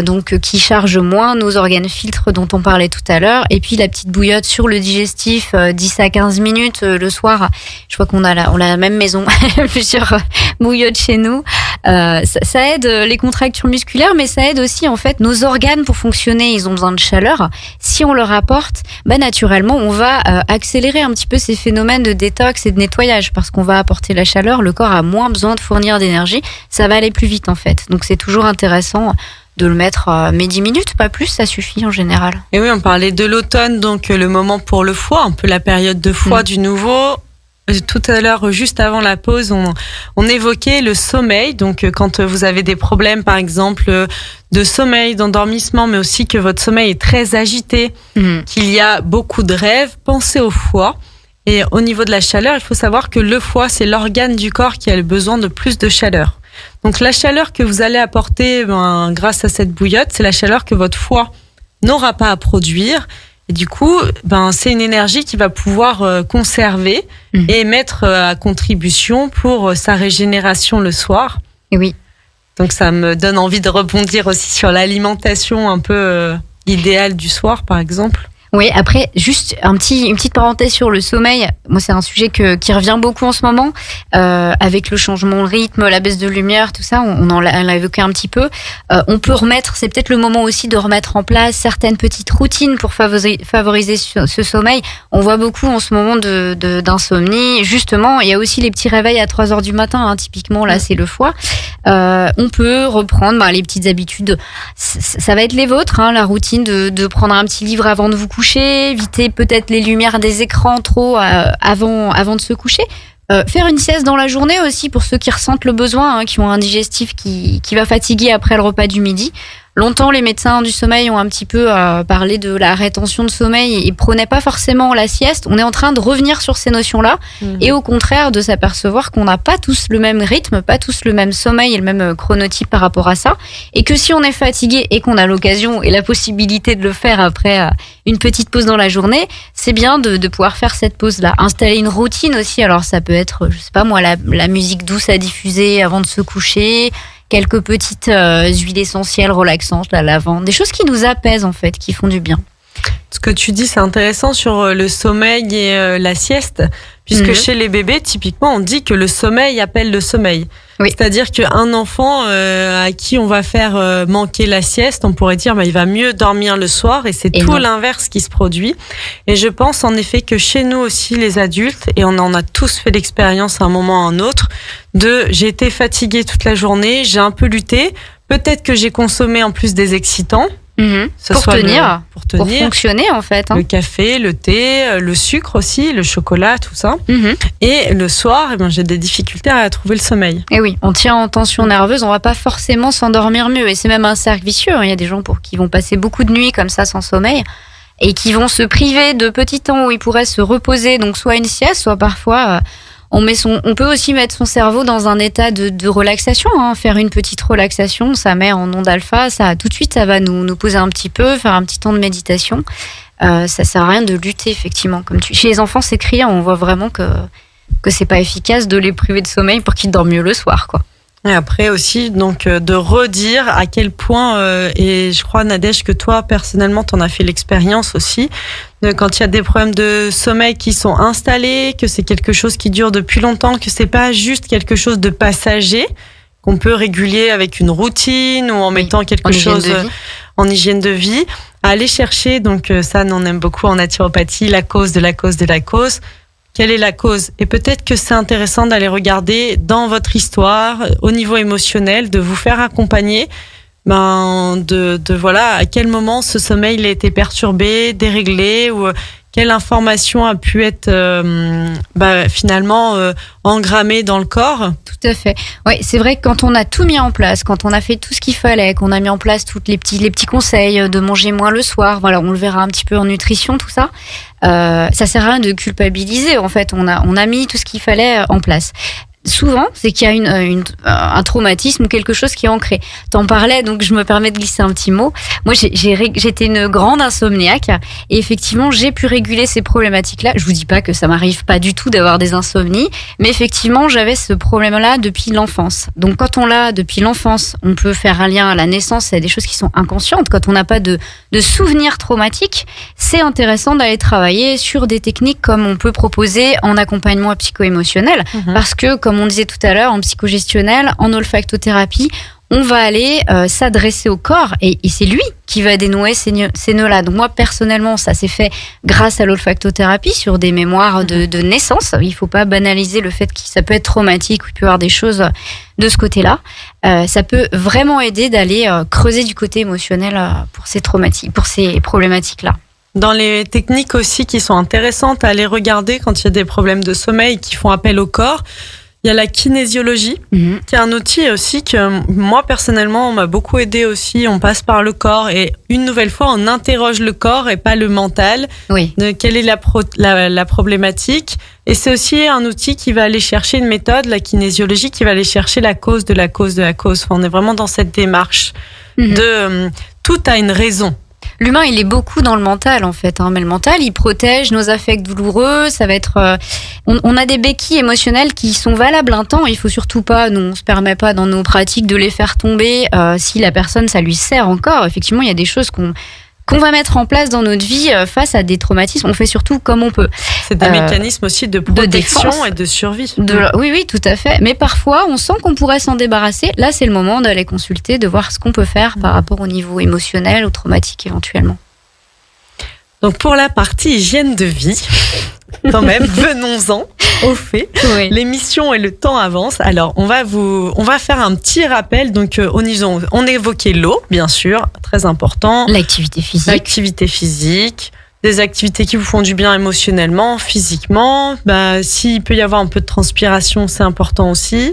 donc qui charge moins nos organes filtres dont on parlait tout à l'heure. Et puis la petite bouillotte sur le digestif, 10 à 15 minutes le soir. Je crois qu'on a la même maison, plusieurs bouillottes chez nous. Ça aide les contractures musculaires, mais ça aide aussi en fait nos organes pour fonctionner. Ils ont besoin de chaleur. Si on leur apporte, naturellement, on va accélérer un petit peu ces phénomènes de détox et de nettoyage, parce qu'on va apporter la chaleur, le corps a moins besoin de fournir d'énergie, ça va aller plus vite en fait. Donc c'est toujours intéressant de le mettre, mais 10 minutes, pas plus, ça suffit en général. Et oui, on parlait de l'automne, donc le moment pour le foie, un peu la période de foie du nouveau. Tout à l'heure, juste avant la pause, on évoquait le sommeil. Donc, quand vous avez des problèmes, par exemple, de sommeil, d'endormissement, mais aussi que votre sommeil est très agité, qu'il y a beaucoup de rêves, pensez au foie. Et au niveau de la chaleur, il faut savoir que le foie, c'est l'organe du corps qui a le besoin de plus de chaleur. Donc, la chaleur que vous allez apporter grâce à cette bouillotte, c'est la chaleur que votre foie n'aura pas à produire. Et du coup, c'est une énergie qui va pouvoir conserver et mettre à contribution pour sa régénération le soir. Et oui. Donc ça me donne envie de rebondir aussi sur l'alimentation un peu idéale du soir, par exemple. Oui, après, juste une petite parenthèse sur le sommeil. Moi, c'est un sujet qui revient beaucoup en ce moment, avec le changement de rythme, la baisse de lumière, tout ça. On l'a évoqué un petit peu. On peut c'est peut-être le moment aussi de remettre en place certaines petites routines pour favoriser ce sommeil. On voit beaucoup en ce moment d'insomnie. Justement, il y a aussi les petits réveils à 3h du matin, hein, typiquement, là, c'est le foie. On peut reprendre les petites habitudes. Ça va être les vôtres, hein, la routine de prendre un petit livre avant de vous coucher, éviter peut-être les lumières des écrans trop avant de se coucher. Faire une sieste dans la journée aussi pour ceux qui ressentent le besoin, hein, qui ont un digestif qui va fatiguer après le repas du midi. Longtemps, les médecins du sommeil ont un petit peu parlé de la rétention de sommeil et prenaient pas forcément la sieste. On est en train de revenir sur ces notions-là et au contraire de s'apercevoir qu'on n'a pas tous le même rythme, pas tous le même sommeil et le même chronotype par rapport à ça. Et que si on est fatigué et qu'on a l'occasion et la possibilité de le faire après une petite pause dans la journée, c'est bien de pouvoir faire cette pause-là. Installer une routine aussi. Alors ça peut être, je sais pas moi, la musique douce à diffuser avant de se coucher, quelques petites huiles essentielles relaxantes, la lavande, des choses qui nous apaisent en fait, qui font du bien. Ce que tu dis, c'est intéressant sur le sommeil et la sieste, puisque chez les bébés, typiquement, on dit que le sommeil appelle le sommeil. Oui. C'est-à-dire qu'un enfant à qui on va faire manquer la sieste, on pourrait dire il va mieux dormir le soir, et c'est tout l'inverse qui se produit. Et je pense en effet que chez nous aussi, les adultes, et on en a tous fait l'expérience à un moment ou à un autre, j'ai été fatiguée toute la journée, j'ai un peu lutté, peut-être que j'ai consommé en plus des excitants. Pour tenir, pour fonctionner en fait. Hein. Le café, le thé, le sucre aussi, le chocolat, tout ça. Et le soir, j'ai des difficultés à trouver le sommeil. Et oui, on tient en tension nerveuse, on va pas forcément s'endormir mieux. Et c'est même un cercle vicieux. Il y a des gens qui vont passer beaucoup de nuits comme ça sans sommeil et qui vont se priver de petits temps où ils pourraient se reposer. Donc soit une sieste, soit parfois... On peut aussi mettre son cerveau dans un état de relaxation, hein. Faire une petite relaxation, ça met en onde alpha, ça tout de suite ça va nous poser un petit peu, faire un petit temps de méditation. Ça sert à rien de lutter effectivement. Chez les enfants, c'est criant, on voit vraiment que c'est pas efficace de les priver de sommeil pour qu'ils dorment mieux le soir, quoi. Et après aussi, donc, de redire à quel point, et je crois, Nadège, que toi, personnellement, t'en as fait l'expérience aussi, quand il y a des problèmes de sommeil qui sont installés, que c'est quelque chose qui dure depuis longtemps, que c'est pas juste quelque chose de passager, qu'on peut réguler avec une routine ou en mettant quelque chose en hygiène de vie, à aller chercher, donc ça, on aime beaucoup en naturopathie, la cause de la cause de la cause. Quelle est la cause? Et peut-être que c'est intéressant d'aller regarder dans votre histoire, au niveau émotionnel, de vous faire accompagner, voilà, à quel moment ce sommeil il a été perturbé, déréglé, ou quelle information a pu être finalement engrammée dans le corps. Tout à fait. Oui, c'est vrai que quand on a tout mis en place, quand on a fait tout ce qu'il fallait, qu'on a mis en place tous les petits conseils de manger moins le soir, voilà, on le verra un petit peu en nutrition, tout ça. Ça sert à rien de culpabiliser. En fait, on a mis tout ce qu'il fallait en place. Souvent, c'est qu'il y a un traumatisme ou quelque chose qui est ancré. T'en parlais, donc je me permets de glisser un petit mot. Moi, j'étais une grande insomniaque et effectivement, j'ai pu réguler ces problématiques-là. Je vous dis pas que ça m'arrive pas du tout d'avoir des insomnies, mais effectivement, j'avais ce problème-là depuis l'enfance. Donc, quand on l'a depuis l'enfance, on peut faire un lien à la naissance. C'est des choses qui sont inconscientes. Quand on n'a pas de souvenirs traumatiques, c'est intéressant d'aller travailler sur des techniques comme on peut proposer en accompagnement psycho-émotionnel, parce que comme on disait tout à l'heure, en psychogestionnel, en olfactothérapie, on va aller s'adresser au corps et c'est lui qui va dénouer ces nœuds-là. Donc moi, personnellement, ça s'est fait grâce à l'olfactothérapie sur des mémoires de naissance. Il ne faut pas banaliser le fait que ça peut être traumatique ou il peut y avoir des choses de ce côté-là. Ça peut vraiment aider d'aller creuser du côté émotionnel pour ces problématiques-là. Dans les techniques aussi qui sont intéressantes à aller regarder quand il y a des problèmes de sommeil qui font appel au corps, il y a la kinésiologie, qui est un outil aussi que moi, personnellement, m'a beaucoup aidé aussi. On passe par le corps et une nouvelle fois, on interroge le corps et pas le mental. Oui. De quelle est la problématique. Et c'est aussi un outil qui va aller chercher une méthode, la kinésiologie, qui va aller chercher la cause de la cause de la cause. Enfin, on est vraiment dans cette démarche de tout a une raison. L'humain, il est beaucoup dans le mental, en fait. Mais le mental, il protège nos affects douloureux. Ça va être... on a des béquilles émotionnelles qui sont valables un temps. Il faut surtout pas... Nous, on se permet pas dans nos pratiques de les faire tomber. Si la personne, ça lui sert encore. Effectivement, il y a des choses qu'on va mettre en place dans notre vie face à des traumatismes. On fait surtout comme on peut. C'est des mécanismes aussi de protection défense, et de survie. Oui, tout à fait. Mais parfois, on sent qu'on pourrait s'en débarrasser. Là, c'est le moment d'aller consulter, de voir ce qu'on peut faire par rapport au niveau émotionnel ou traumatique éventuellement. Donc pour la partie hygiène de vie, quand même, venons-en au fait. Oui. L'émission et le temps avancent. Alors on va faire un petit rappel. Donc on évoquait l'eau, bien sûr, très important. L'activité physique. Des activités qui vous font du bien émotionnellement, physiquement. S'il peut y avoir un peu de transpiration, c'est important aussi.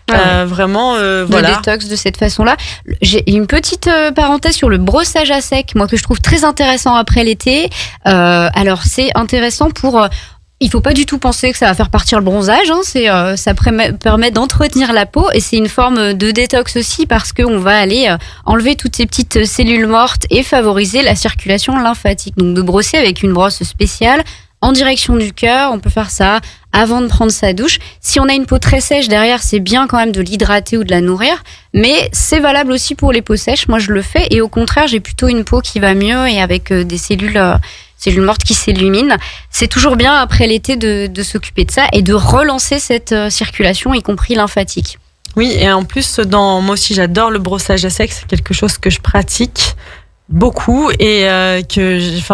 Vraiment, voilà. Le détox de cette façon-là. J'ai une petite parenthèse sur le brossage à sec, moi que je trouve très intéressant après l'été. Alors c'est intéressant pour. Il faut pas du tout penser que ça va faire partir le bronzage. Ça permet d'entretenir la peau et c'est une forme de détox aussi parce qu'on va aller enlever toutes ces petites cellules mortes et favoriser la circulation lymphatique. Donc de brosser avec une brosse spéciale en direction du cœur, on peut faire ça avant de prendre sa douche. Si on a une peau très sèche derrière, c'est bien quand même de l'hydrater ou de la nourrir, mais c'est valable aussi pour les peaux sèches. Moi, je le fais et au contraire, j'ai plutôt une peau qui va mieux et avec des cellules mortes qui s'illuminent. C'est toujours bien après l'été de s'occuper de ça et de relancer cette circulation, y compris lymphatique. Oui, et en plus, moi aussi, j'adore le brossage à sec. C'est quelque chose que je pratique beaucoup et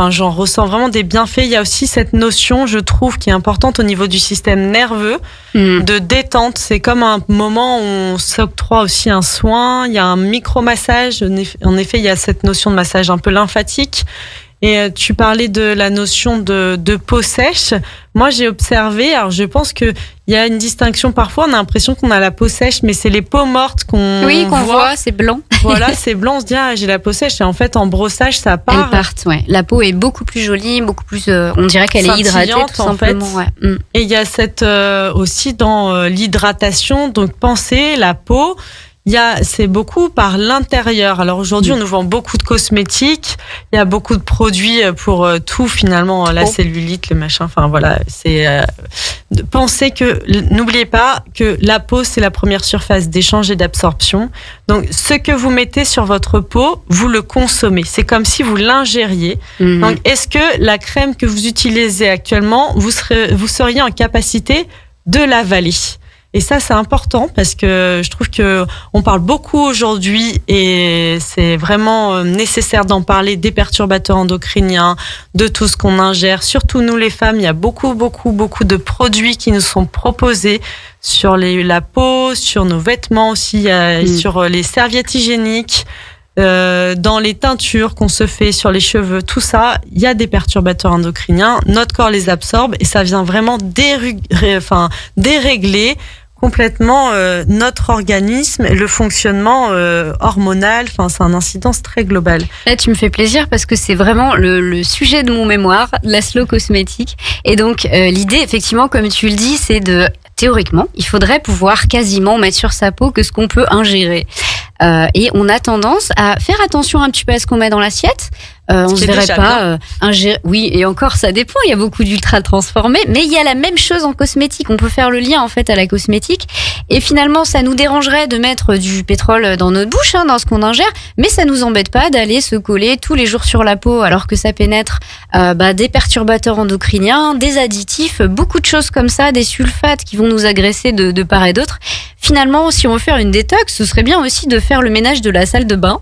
j'en ressens vraiment des bienfaits. Il y a aussi cette notion, je trouve, qui est importante au niveau du système nerveux, de détente. C'est comme un moment où on s'octroie aussi un soin. Il y a un micro-massage. En effet, il y a cette notion de massage un peu lymphatique. Et tu parlais de la notion de peau sèche. Moi, j'ai observé, alors je pense qu'il y a une distinction parfois, on a l'impression qu'on a la peau sèche, mais c'est les peaux mortes qu'on voit, c'est blanc. Voilà, c'est blanc, on se dit, j'ai la peau sèche, et en fait, en brossage, ça part. Elles partent, ouais. La peau est beaucoup plus jolie, beaucoup plus, on dirait qu'elle est hydratée, tout simplement. En fait. Ouais. Et il y a cette, aussi dans l'hydratation, donc penser la peau, c'est beaucoup par l'intérieur. Alors aujourd'hui, on nous vend beaucoup de cosmétiques. Il y a beaucoup de produits pour tout finalement, la cellulite, le machin. Enfin voilà, c'est pensez que n'oubliez pas que la peau c'est la première surface d'échange et d'absorption. Donc ce que vous mettez sur votre peau, vous le consommez. C'est comme si vous l'ingériez. Donc est-ce que la crème que vous utilisez actuellement, vous seriez en capacité de l'avaler? Et ça, c'est important parce que je trouve que on parle beaucoup aujourd'hui et c'est vraiment nécessaire d'en parler des perturbateurs endocriniens, de tout ce qu'on ingère. Surtout nous les femmes, il y a beaucoup de produits qui nous sont proposés sur la peau, sur nos vêtements aussi, sur les serviettes hygiéniques. Dans les teintures qu'on se fait sur les cheveux, tout ça, il y a des perturbateurs endocriniens. Notre corps les absorbe et ça vient vraiment dérégler complètement notre organisme et le fonctionnement hormonal. Enfin, c'est un incidence très global. Là, tu me fais plaisir parce que c'est vraiment le sujet de mon mémoire, la slow cosmétique. Et donc, l'idée, effectivement, comme tu le dis, c'est théoriquement, il faudrait pouvoir quasiment mettre sur sa peau que ce qu'on peut ingérer. Et on a tendance à faire attention un petit peu à ce qu'on met dans l'assiette. On se verrait pas ingérer. Oui, et encore, ça dépend. Il y a beaucoup d'ultra transformés, mais il y a la même chose en cosmétique. On peut faire le lien en fait à la cosmétique. Et finalement, ça nous dérangerait de mettre du pétrole dans notre bouche, dans ce qu'on ingère, mais ça nous embête pas d'aller se coller tous les jours sur la peau, alors que ça pénètre des perturbateurs endocriniens, des additifs, beaucoup de choses comme ça, des sulfates qui vont nous agresser de part et d'autre. Finalement, si on veut faire une détox, ce serait bien aussi de faire le ménage de la salle de bain.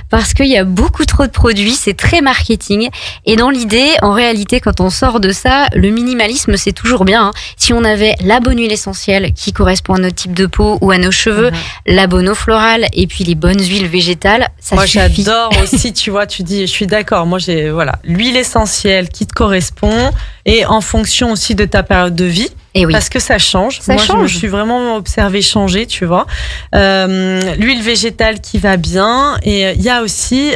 Parce qu'il y a beaucoup trop de produits, c'est très marketing. Et dans l'idée, en réalité, quand on sort de ça, le minimalisme, c'est toujours bien. Si on avait la bonne huile essentielle qui correspond à notre type de peau ou à nos cheveux, la bonne eau florale et puis les bonnes huiles végétales, ça suffit. Moi, j'adore aussi, tu vois, tu dis, je suis d'accord. Moi, l'huile essentielle qui te correspond et en fonction aussi de ta période de vie. Et oui. Parce que ça change. Moi, je me suis vraiment observée changer, tu vois. L'huile végétale qui va bien. Et il y a aussi,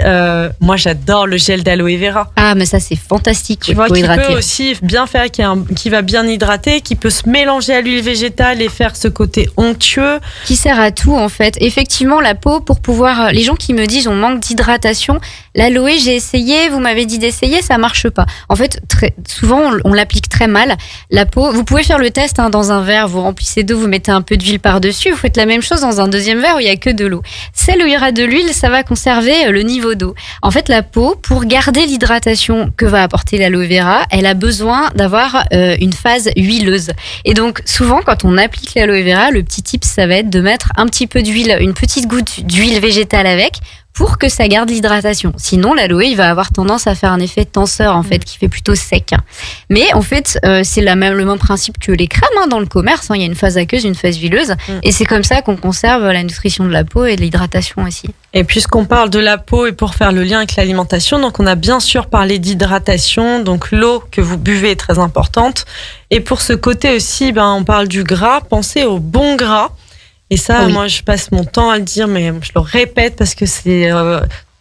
moi, j'adore le gel d'aloe vera. Ah, mais ça, c'est fantastique. Tu vois, qui peut aussi bien faire, qui va bien hydrater, qui peut se mélanger à l'huile végétale et faire ce côté onctueux. Qui sert à tout, en fait. Effectivement, la peau, pour pouvoir, les gens qui me disent on manque d'hydratation, l'aloe, j'ai essayé, vous m'avez dit d'essayer, ça marche pas. En fait, très souvent, on l'applique très mal. La peau, vous pouvez faire le test dans un verre, vous remplissez d'eau, vous mettez un peu d'huile par-dessus, vous faites la même chose dans un deuxième verre où il y a que de l'eau. Celle où il y aura de l'huile, ça va conserver le niveau d'eau. En fait, la peau, pour garder l'hydratation que va apporter l'aloe vera, elle a besoin d'avoir une phase huileuse. Et donc, souvent, quand on applique l'aloe vera, le petit tip, ça va être de mettre un petit peu d'huile, une petite goutte d'huile végétale avec, pour que ça garde l'hydratation. Sinon, l'aloe, il va avoir tendance à faire un effet tenseur, en fait, qui fait plutôt sec. Mais en fait, c'est le même principe que les crèmes dans le commerce. Il y a une phase aqueuse, une phase huileuse. Et c'est comme ça qu'on conserve la nutrition de la peau et de l'hydratation aussi. Et puisqu'on parle de la peau et pour faire le lien avec l'alimentation, donc on a bien sûr parlé d'hydratation. Donc l'eau que vous buvez est très importante. Et pour ce côté aussi, on parle du gras. Pensez au bon gras. Et ça, moi, je passe mon temps à le dire, mais je le répète parce que c'est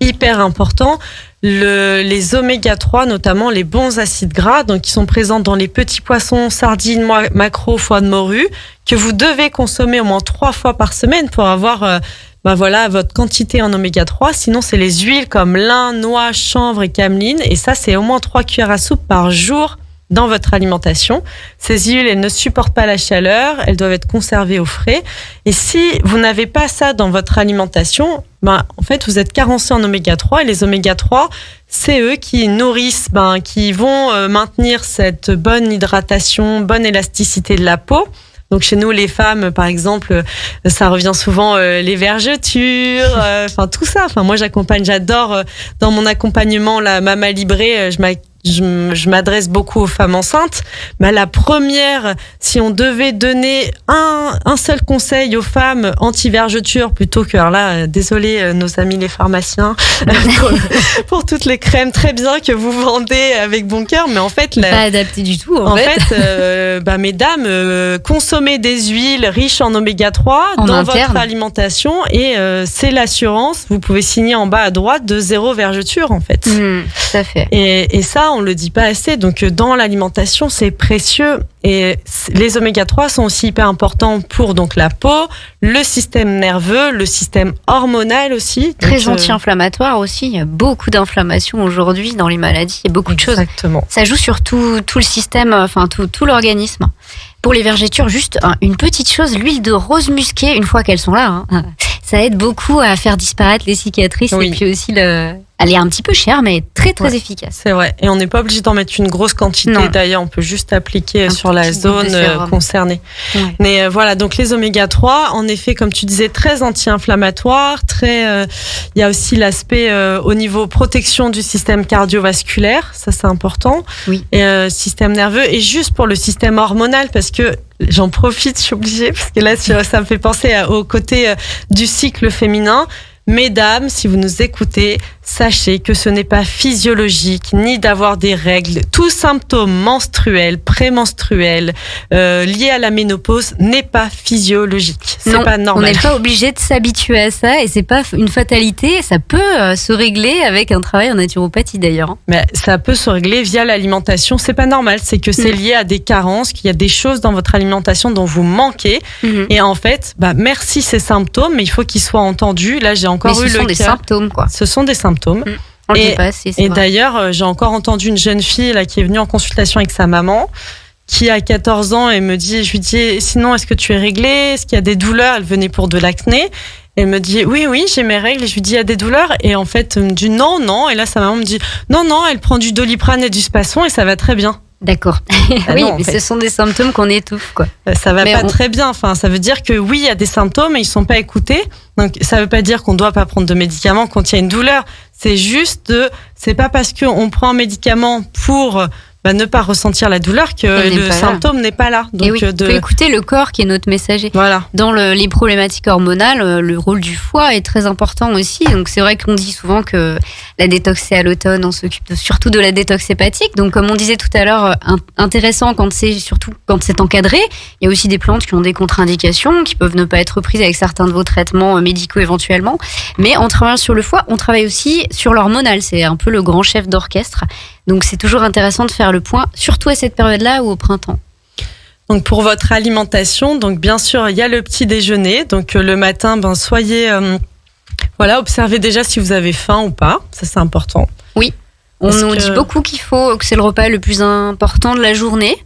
hyper important. Les oméga 3, notamment les bons acides gras, donc qui sont présents dans les petits poissons, sardines, maquereaux, foie de morue, que vous devez consommer au moins 3 fois par semaine pour avoir votre quantité en oméga 3. Sinon, c'est les huiles comme lin, noix, chanvre et cameline. Et ça, c'est au moins 3 cuillères à soupe par jour dans votre alimentation. Ces huiles, elles ne supportent pas la chaleur, elles doivent être conservées au frais. Et si vous n'avez pas ça dans votre alimentation, en fait, vous êtes carencé en oméga 3 et les oméga 3, c'est eux qui nourrissent, qui vont maintenir cette bonne hydratation, bonne élasticité de la peau. Donc chez nous, les femmes, par exemple, ça revient souvent les vergetures, tout ça. Moi, j'adore dans mon accompagnement la Mama Libré, je m'adresse beaucoup aux femmes enceintes. La première, si on devait donner un seul conseil aux femmes anti-vergeture, plutôt que, alors là, désolé nos amis les pharmaciens pour toutes les crèmes très bien que vous vendez avec bon cœur, mais en fait, pas adapté du tout. En fait, mesdames, consommez des huiles riches en oméga 3 dans votre alimentation et c'est l'assurance. Vous pouvez signer en bas à droite de 0 vergeture en fait. Tout à fait. Et ça, on le dit pas assez. Donc, dans l'alimentation, c'est précieux. Et les oméga 3 sont aussi hyper importants pour donc la peau, le système nerveux, le système hormonal aussi. Très anti-inflammatoire aussi. Il y a beaucoup d'inflammation aujourd'hui dans les maladies. Il y a beaucoup de choses. Exactement. Ça joue sur tout le système, tout l'organisme. Pour les vergetures, juste une petite chose, l'huile de rose musquée, une fois qu'elles sont là, ça aide beaucoup à faire disparaître les cicatrices et puis aussi elle est un petit peu chère, mais très très efficace. C'est vrai. Et on n'est pas obligé d'en mettre une grosse quantité. Non. D'ailleurs, on peut juste appliquer sur la zone concernée. Ouais. Mais voilà, donc les oméga 3, en effet, comme tu disais, très anti-inflammatoire. Il y a aussi l'aspect au niveau protection du système cardiovasculaire. Ça, c'est important. Oui. Et système nerveux. Et juste pour le système hormonal, parce que j'en profite, je suis obligée, parce que là, ça me fait penser au côté du cycle féminin. Mesdames, si vous nous écoutez, sachez que ce n'est pas physiologique ni d'avoir des règles. Tout symptôme menstruel, prémenstruel, lié à la ménopause n'est pas physiologique. C'est pas normal. On n'est pas obligé de s'habituer à ça et c'est pas une fatalité. Ça peut se régler avec un travail en naturopathie d'ailleurs. Mais ça peut se régler via l'alimentation. C'est pas normal. C'est que c'est lié à des carences, qu'il y a des choses dans votre alimentation dont vous manquez. Et en fait, merci ces symptômes, mais il faut qu'ils soient entendus. Là, j'ai encore eu le cas. Ce sont des symptômes, quoi. Ce sont des symptômes. On le dit pas assez, et d'ailleurs, j'ai encore entendu une jeune fille là qui est venue en consultation avec sa maman, qui a 14 ans et je lui dis, sinon, est-ce que tu es réglée? Est-ce qu'il y a des douleurs? Elle venait pour de l'acné. Elle me dit, oui, j'ai mes règles. Et je lui dis, il y a des douleurs? Et en fait, elle me dit, non. Et là, sa maman me dit, non, elle prend du Doliprane et du Spasson et ça va très bien. D'accord. Oui, mais ce sont des symptômes qu'on étouffe, quoi. Ça va pas très bien. Ça veut dire que oui, il y a des symptômes et ils sont pas écoutés. Donc, ça veut pas dire qu'on doit pas prendre de médicaments quand il y a une douleur. C'est juste c'est pas parce qu'on prend un médicament pour ne pas ressentir la douleur que le symptôme n'est pas là. Donc, il faut écouter le corps qui est notre messager. Voilà. Dans les problématiques hormonales, le rôle du foie est très important aussi. Donc c'est vrai qu'on dit souvent que la détox c'est à l'automne, on s'occupe surtout de la détox hépatique. Donc comme on disait tout à l'heure, intéressant surtout quand c'est encadré. Il y a aussi des plantes qui ont des contre-indications, qui peuvent ne pas être prises avec certains de vos traitements médicaux éventuellement. Mais en travaillant sur le foie, on travaille aussi sur l'hormonal. C'est un peu le grand chef d'orchestre. Donc c'est toujours intéressant de faire le point, surtout à cette période-là ou au printemps. Donc pour votre alimentation, donc bien sûr il y a le petit déjeuner. Donc le matin, soyez Voilà, observez déjà si vous avez faim ou pas. Ça, c'est important. Oui. On nous dit beaucoup que c'est le repas le plus important de la journée.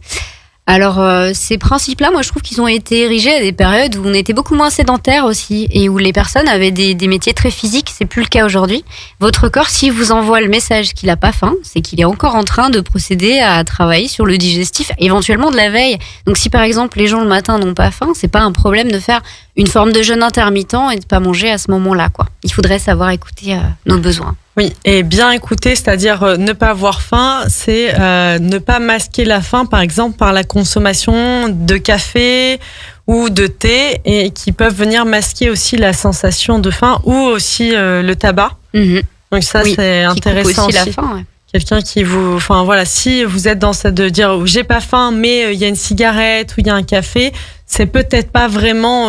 Alors, ces principes-là, moi, je trouve qu'ils ont été érigés à des périodes où on était beaucoup moins sédentaire aussi et où les personnes avaient des métiers très physiques. C'est plus le cas aujourd'hui. Votre corps, s'il vous envoie le message qu'il n'a pas faim, c'est qu'il est encore en train de procéder à travailler sur le digestif, éventuellement de la veille. Donc, si par exemple, les gens le matin n'ont pas faim, c'est pas un problème de faire une forme de jeûne intermittent et de pas manger à ce moment-là, quoi. Il faudrait savoir écouter nos besoins. Oui, et bien écouter, c'est-à-dire ne pas avoir faim, c'est ne pas masquer la faim, par exemple, par la consommation de café ou de thé, et qui peuvent venir masquer aussi la sensation de faim, ou aussi le tabac. Donc ça, c'est intéressant aussi. La faim, ouais. Quelqu'un qui enfin voilà, si vous êtes dans cette de dire j'ai pas faim, mais il y a une cigarette ou il y a un café, c'est peut-être pas vraiment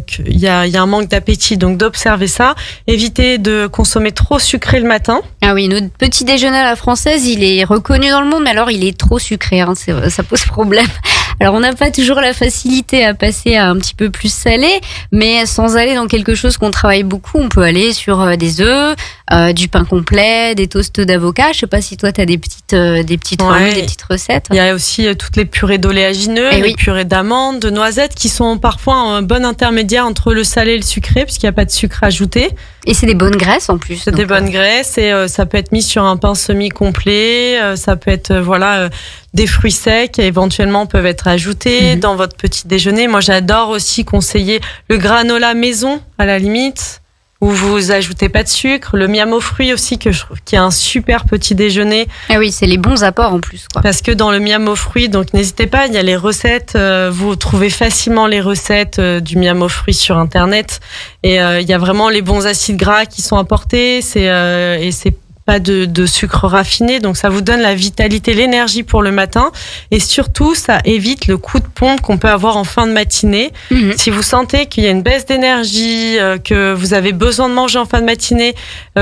qu'il y a un manque d'appétit. Donc d'observer ça, éviter de consommer trop sucré le matin. Ah oui, notre petit déjeuner à la française, il est reconnu dans le monde, mais alors il est trop sucré, hein, ça pose problème. Alors on n'a pas toujours la facilité à passer à un petit peu plus salé, mais sans aller dans quelque chose qu'on travaille beaucoup, on peut aller sur des œufs, du pain complet, des toasts d'avocat. Je sais pas si toi tu as des petites remises, des petites recettes. Il y a aussi toutes les purées d'oléagineux, les purées d'amandes, de noisettes, qui sont parfois un bon intermédiaire entre le salé et le sucré, puisqu'il n'y a pas de sucre ajouté. Et c'est des bonnes graisses en plus. C'est des bonnes graisses, et ça peut être mis sur un pain semi-complet, ça peut être des fruits secs, éventuellement peuvent être ajoutés dans votre petit déjeuner. Moi, j'adore aussi conseiller le granola maison, à la limite, où vous ajoutez pas de sucre. Le miam aux fruits aussi, qui est un super petit déjeuner. Ah oui, c'est les bons apports en plus, quoi. Parce que dans le miam aux fruits, donc n'hésitez pas, il y a les recettes, vous trouvez facilement les recettes du miam aux fruits sur Internet. Et il y a vraiment les bons acides gras qui sont apportés, et c'est pas de sucre raffiné, donc ça vous donne la vitalité, l'énergie pour le matin, et surtout ça évite le coup de pompe qu'on peut avoir en fin de matinée. Si vous sentez qu'il y a une baisse d'énergie, que vous avez besoin de manger en fin de matinée,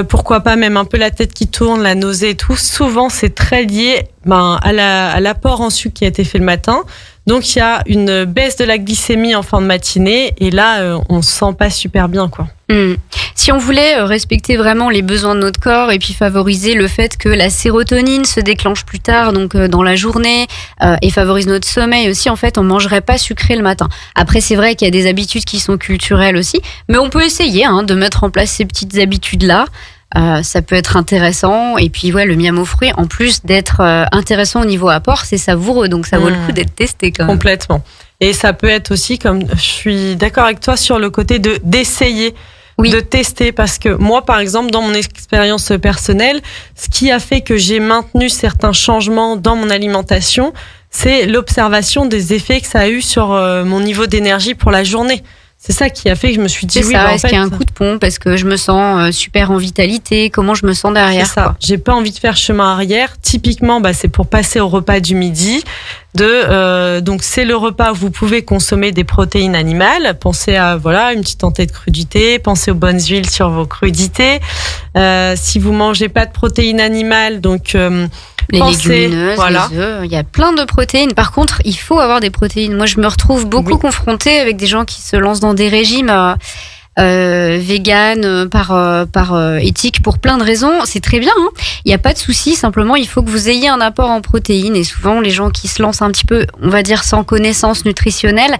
pourquoi pas même un peu la tête qui tourne, la nausée et tout, souvent c'est très lié à l'apport en sucre qui a été fait le matin. Donc il y a une baisse de la glycémie en fin de matinée, et là on se sent pas super bien, quoi. Si on voulait respecter vraiment les besoins de notre corps et puis favoriser le fait que la sérotonine se déclenche plus tard, donc dans la journée, et favorise notre sommeil aussi, en fait, on mangerait pas sucré le matin. Après, c'est vrai qu'il y a des habitudes qui sont culturelles aussi, mais on peut essayer de mettre en place ces petites habitudes-là. Ça peut être intéressant. Et puis le miam aux fruits, en plus d'être intéressant au niveau apport, c'est savoureux, donc ça vaut le coup d'être testé quand même. Complètement. Et ça peut être aussi, comme je suis d'accord avec toi sur le côté d'essayer. De tester, parce que moi, par exemple, dans mon expérience personnelle, ce qui a fait que j'ai maintenu certains changements dans mon alimentation, c'est l'observation des effets que ça a eu sur mon niveau d'énergie pour la journée. C'est ça qui a fait que je me suis dit, est-ce qu'il y a un coup de pompe? Est-ce que je me sens super en vitalité? Comment je me sens derrière? C'est ça. Quoi. J'ai pas envie de faire chemin arrière. Typiquement, c'est pour passer au repas du midi. Donc c'est le repas où vous pouvez consommer des protéines animales. Pensez à une petite tentée de crudité. Pensez aux bonnes huiles sur vos crudités. Si vous mangez pas de protéines animales, donc les légumineuses, les œufs, il y a plein de protéines. Par contre, il faut avoir des protéines. Moi, je me retrouve beaucoup confrontée avec des gens qui se lancent dans des régimes vegan par éthique pour plein de raisons. C'est très bien, il n'y a pas de souci. Simplement, il faut que vous ayez un apport en protéines. Et souvent, les gens qui se lancent un petit peu, on va dire, sans connaissance nutritionnelle,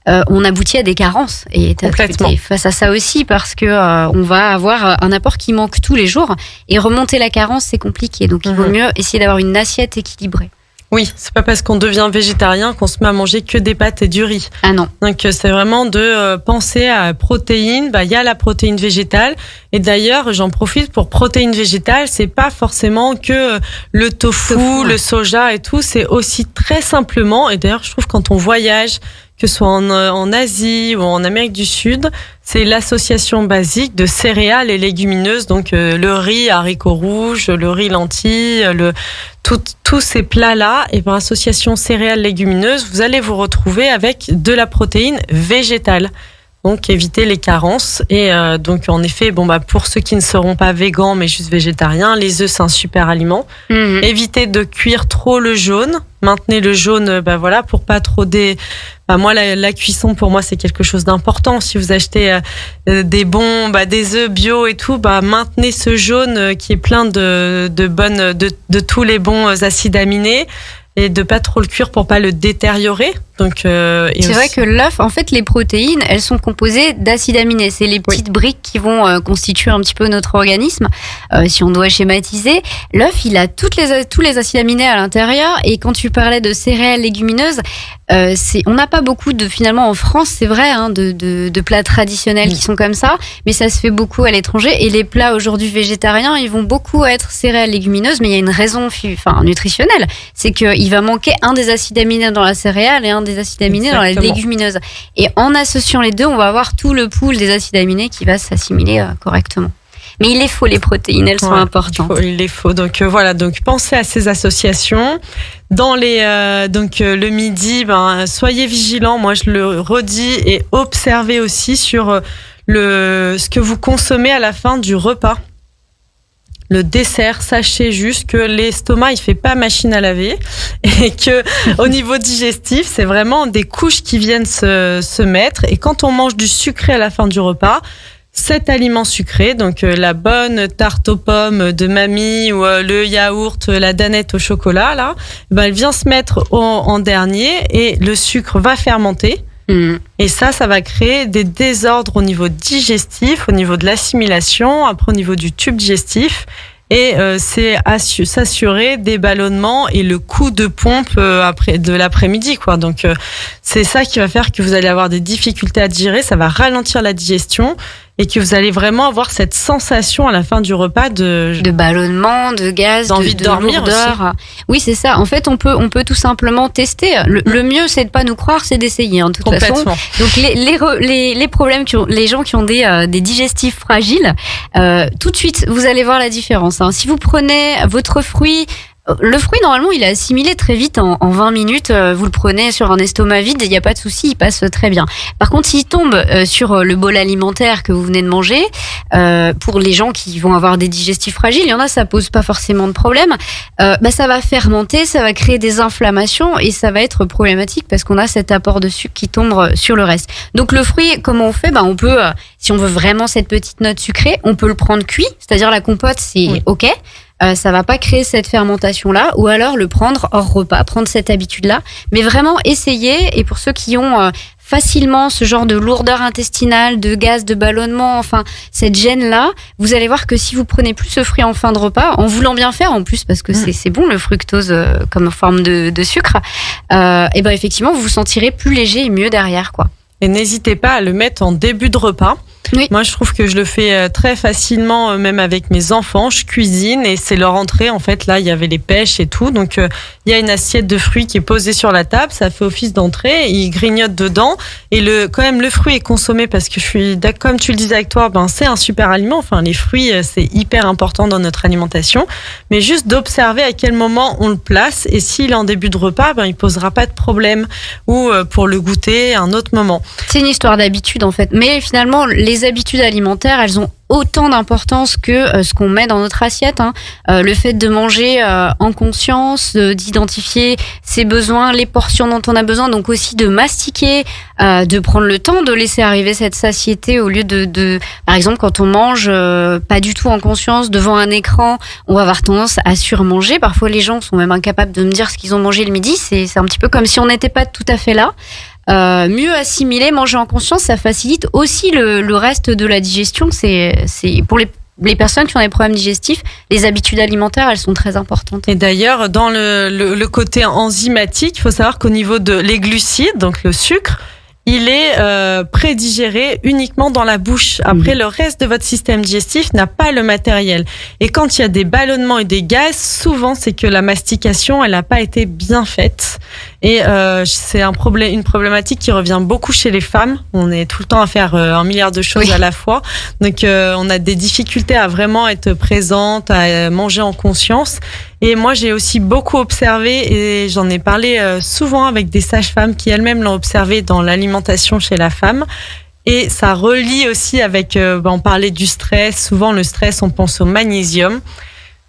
on aboutit à des carences. Et t'es face à ça aussi, parce que on va avoir un apport qui manque tous les jours, et remonter la carence, c'est compliqué. Donc il vaut mieux essayer d'avoir une assiette équilibrée. Oui, c'est pas parce qu'on devient végétarien qu'on se met à manger que des pâtes et du riz. Ah non. Donc c'est vraiment de penser à protéines. Il y a la protéine végétale. Et d'ailleurs, j'en profite pour protéines végétales. C'est pas forcément que le tofu, le soja et tout. C'est aussi très simplement. Et d'ailleurs, je trouve quand on voyage, que ce soit en Asie ou en Amérique du Sud, c'est l'association basique de céréales et légumineuses, donc le riz, haricots rouges, le riz lentilles, tous ces plats-là, et par association céréales légumineuses, vous allez vous retrouver avec de la protéine végétale. Donc éviter les carences et donc en effet pour ceux qui ne seront pas végans mais juste végétariens, les œufs c'est un super aliment. Évitez de cuire trop le jaune, maintenez le jaune pour pas trop moi la cuisson pour moi c'est quelque chose d'important. Si vous achetez des œufs bio et tout, maintenez ce jaune qui est plein de tous les bons acides aminés. Et de pas trop le cuire pour pas le détériorer. Donc, c'est vrai que l'œuf, en fait, les protéines, elles sont composées d'acides aminés. C'est les petites briques qui vont constituer un petit peu notre organisme. Si on doit schématiser, l'œuf, il a tous les acides aminés à l'intérieur. Et quand tu parlais de céréales légumineuses, on n'a pas beaucoup finalement en France, c'est vrai, de plats traditionnels qui sont comme ça, mais ça se fait beaucoup à l'étranger. Et les plats aujourd'hui végétariens, ils vont beaucoup être céréales légumineuses, mais il y a une raison nutritionnelle, c'est qu'il va manquer un des acides aminés dans la céréale et un des acides aminés dans la légumineuse. Et en associant les deux, on va avoir tout le pool des acides aminés qui va s'assimiler correctement. Mais il les faut, les protéines, elles sont importantes. Il les faut. Donc donc pensez à ces associations. Dans le midi, soyez vigilants. Moi, je le redis et observez aussi sur ce que vous consommez à la fin du repas. Le dessert, sachez juste que l'estomac, il fait pas machine à laver et que au niveau digestif, c'est vraiment des couches qui viennent se mettre. Et quand on mange du sucré à la fin du repas, cet aliment sucré, donc la bonne tarte aux pommes de mamie ou le yaourt, la danette au chocolat, là, elle vient se mettre en dernier et le sucre va fermenter. Et ça va créer des désordres au niveau digestif, au niveau de l'assimilation, après au niveau du tube digestif. Et c'est s'assurer des ballonnements et le coup de pompe de l'après-midi, quoi. Donc c'est ça qui va faire que vous allez avoir des difficultés à digérer, ça va ralentir la digestion et que vous allez vraiment avoir cette sensation à la fin du repas de ballonnement, de gaz, d'envie de dormir lourdeur. Aussi. Oui, c'est ça. En fait, on peut tout simplement tester. Le mieux, c'est de pas nous croire, c'est d'essayer, de toute façon. Donc les problèmes les gens qui ont des digestifs fragiles, tout de suite, vous allez voir la différence. Si vous prenez votre fruit, le fruit, normalement, il est assimilé très vite en 20 minutes. Vous le prenez sur un estomac vide, il n'y a pas de souci, il passe très bien. Par contre, s'il tombe sur le bol alimentaire que vous venez de manger, pour les gens qui vont avoir des digestifs fragiles, il y en a, ça pose pas forcément de problème. Ça va fermenter, ça va créer des inflammations et ça va être problématique parce qu'on a cet apport de sucre qui tombe sur le reste. Donc le fruit, comment on fait ? On peut, si on veut vraiment cette petite note sucrée, on peut le prendre cuit, c'est-à-dire la compote, c'est OK. Ça va pas créer cette fermentation-là, ou alors le prendre hors repas, prendre cette habitude-là. Mais vraiment essayer, et pour ceux qui ont facilement ce genre de lourdeur intestinale, de gaz, de ballonnement, enfin cette gêne-là, vous allez voir que si vous prenez plus ce fruit en fin de repas, en voulant bien faire en plus, parce que c'est bon le fructose comme forme de sucre, effectivement vous vous sentirez plus léger et mieux derrière, quoi. Et n'hésitez pas à le mettre en début de repas. Oui. Moi, je trouve que je le fais très facilement, même avec mes enfants. Je cuisine et c'est leur entrée. En fait, là, il y avait les pêches et tout. Donc, il y a une assiette de fruits qui est posée sur la table. Ça fait office d'entrée. Ils grignotent dedans. Et quand même, le fruit est consommé parce que comme tu le disais avec toi, c'est un super aliment. Enfin, les fruits, c'est hyper important dans notre alimentation. Mais juste d'observer à quel moment on le place. Et s'il est en début de repas, il posera pas de problème. Ou pour le goûter à un autre moment. C'est une histoire d'habitude, en fait. Mais finalement, les habitudes alimentaires, elles ont autant d'importance que ce qu'on met dans notre assiette. Le fait de manger en conscience, d'identifier ses besoins, les portions dont on a besoin, donc aussi de mastiquer, de prendre le temps de laisser arriver cette satiété au lieu de par exemple, quand on mange pas du tout en conscience devant un écran, on va avoir tendance à surmanger. Parfois, les gens sont même incapables de me dire ce qu'ils ont mangé le midi. C'est un petit peu comme si on n'était pas tout à fait là. Mieux assimiler, manger en conscience, ça facilite aussi le reste de la digestion. C'est pour les personnes qui ont des problèmes digestifs, les habitudes alimentaires, elles sont très importantes. Et d'ailleurs, dans le côté enzymatique, il faut savoir qu'au niveau de les glucides, donc le sucre, il est prédigéré uniquement dans la bouche. Après, le reste de votre système digestif n'a pas le matériel. Et quand il y a des ballonnements et des gaz, souvent, c'est que la mastication, elle n'a pas été bien faite. Et c'est une problématique qui revient beaucoup chez les femmes. On est tout le temps à faire 1 milliard de choses à la fois. Donc, on a des difficultés à vraiment être présente, à manger en conscience. Et moi, j'ai aussi beaucoup observé, et j'en ai parlé souvent avec des sages-femmes qui elles-mêmes l'ont observé dans l'alimentation chez la femme, Et ça relie aussi avec, on parlait du stress. Souvent, le stress, on pense au magnésium.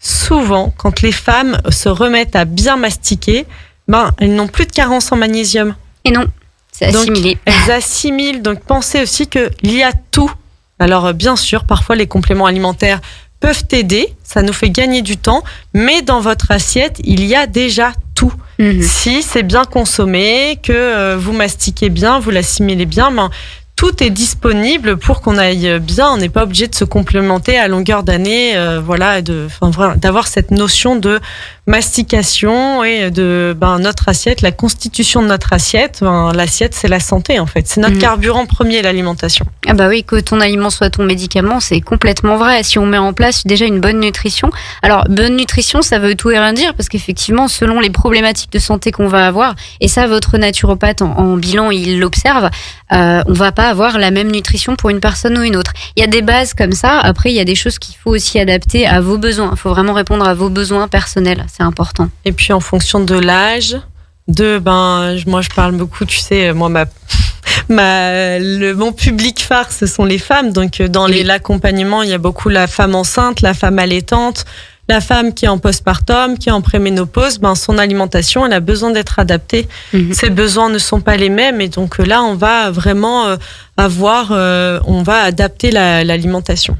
Souvent, quand les femmes se remettent à bien mastiquer, elles n'ont plus de carence en magnésium. Et non, c'est assimilé. Donc, elles assimilent. Donc, pensez aussi qu'il y a tout. Alors, bien sûr, parfois, les compléments alimentaires peuvent aider. Ça nous fait gagner du temps. Mais dans votre assiette, il y a déjà tout. Si c'est bien consommé, que vous mastiquez bien, vous l'assimilez bien, tout est disponible pour qu'on aille bien. On n'est pas obligé de se complémenter à longueur d'année, d'avoir cette notion de mastication et de notre assiette, la constitution de notre assiette. L'assiette, c'est la santé en fait. C'est notre carburant premier, l'alimentation. Ah bah oui, que ton aliment soit ton médicament, c'est complètement vrai. Si on met en place déjà une bonne nutrition, alors bonne nutrition, ça veut tout et rien dire parce qu'effectivement, selon les problématiques de santé qu'on va avoir, et ça, votre naturopathe en bilan, il l'observe, on va pas avoir la même nutrition pour une personne ou une autre. Il y a des bases comme ça. Après, il y a des choses qu'il faut aussi adapter à vos besoins. Il faut vraiment répondre à vos besoins personnels. C'est important. Et puis en fonction de l'âge, moi je parle beaucoup, tu sais, moi mon public phare, ce sont les femmes. Donc dans l'accompagnement, il y a beaucoup la femme enceinte, la femme allaitante, la femme qui est en postpartum, qui est en préménopause. Son alimentation, elle a besoin d'être adaptée. Ses besoins ne sont pas les mêmes, et donc là, on va vraiment on va adapter l'alimentation.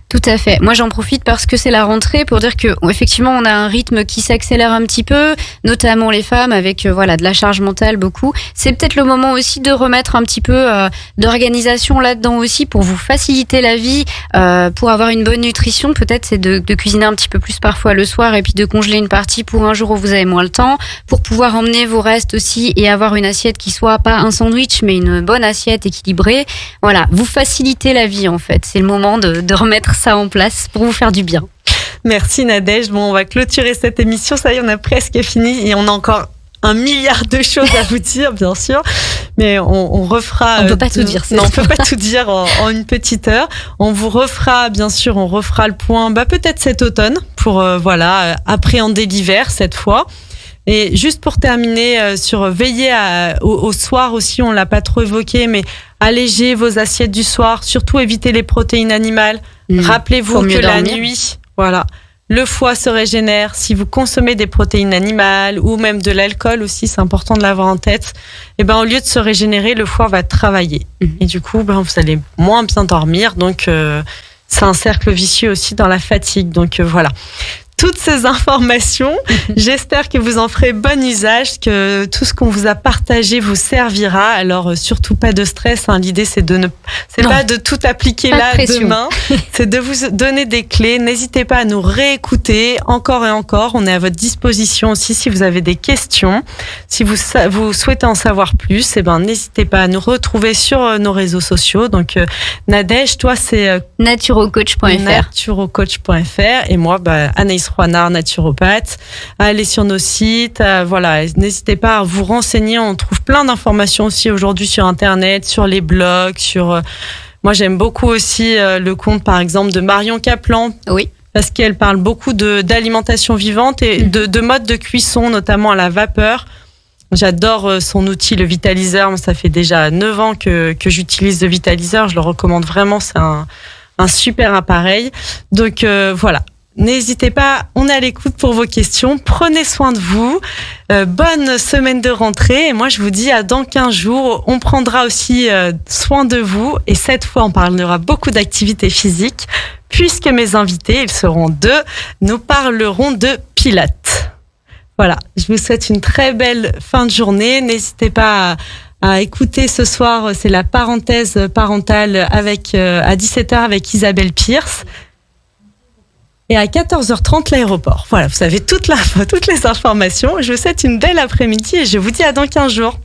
Tout à fait. Moi, j'en profite parce que c'est la rentrée pour dire que effectivement, on a un rythme qui s'accélère un petit peu, notamment les femmes avec de la charge mentale beaucoup. C'est peut-être le moment aussi de remettre un petit peu d'organisation là-dedans aussi pour vous faciliter la vie, pour avoir une bonne nutrition. Peut-être c'est de cuisiner un petit peu plus parfois le soir et puis de congeler une partie pour un jour où vous avez moins le temps, pour pouvoir emmener vos restes aussi et avoir une assiette qui soit pas un sandwich mais une bonne assiette équilibrée. Voilà, vous facilitez la vie en fait. C'est le moment de remettre ça en place pour vous faire du bien. Merci Nadège. On va clôturer cette émission. Ça y est, on a presque fini et on a encore 1 milliard de choses à vous dire, bien sûr. Mais on refera... On peut pas tout dire. Non, on peut pas tout dire en une petite heure. On vous refera, bien sûr, le point, peut-être cet automne pour, appréhender l'hiver cette fois. Et juste pour terminer, veiller au soir aussi, on l'a pas trop évoqué, mais allégez vos assiettes du soir, surtout évitez les protéines animales. Rappelez-vous que la nuit, le foie se régénère. Si vous consommez des protéines animales ou même de l'alcool aussi, c'est important de l'avoir en tête. Et au lieu de se régénérer, le foie va travailler. Et du coup, vous allez moins bien dormir. Donc, c'est un cercle vicieux aussi dans la fatigue. Donc, voilà. Toutes ces informations, j'espère que vous en ferez bon usage, que tout ce qu'on vous a partagé vous servira. Alors surtout pas de stress. L'idée c'est pas de tout appliquer là demain. C'est de vous donner des clés. N'hésitez pas à nous réécouter encore et encore. On est à votre disposition aussi si vous avez des questions. Si vous souhaitez en savoir plus, n'hésitez pas à nous retrouver sur nos réseaux sociaux. Donc Nadège, toi c'est naturocoach.fr et moi Anaïs Rouanard, naturopathe. Allez sur nos sites, n'hésitez pas à vous renseigner. On trouve plein d'informations aussi aujourd'hui sur Internet, sur les blogs, Moi, j'aime beaucoup aussi le compte, par exemple, de Marion Kaplan. Oui. Parce qu'elle parle beaucoup d'alimentation vivante et de mode de cuisson, notamment à la vapeur. J'adore son outil, le Vitaliseur. Ça fait déjà 9 ans que j'utilise le Vitaliseur. Je le recommande vraiment. C'est un super appareil. Donc, voilà. N'hésitez pas, on est à l'écoute pour vos questions. Prenez soin de vous. Bonne semaine de rentrée. Et moi, je vous dis à dans 15 jours. On prendra aussi soin de vous. Et cette fois, on parlera beaucoup d'activité physique. Puisque mes invités, ils seront 2, nous parlerons de pilates. Voilà, je vous souhaite une très belle fin de journée. N'hésitez pas à écouter ce soir, c'est la parenthèse parentale à 17h avec Isabelle Pierce. Et à 14h30, l'aéroport. Voilà, vous avez toute les informations. Je vous souhaite une belle après-midi et je vous dis à dans 15 jours.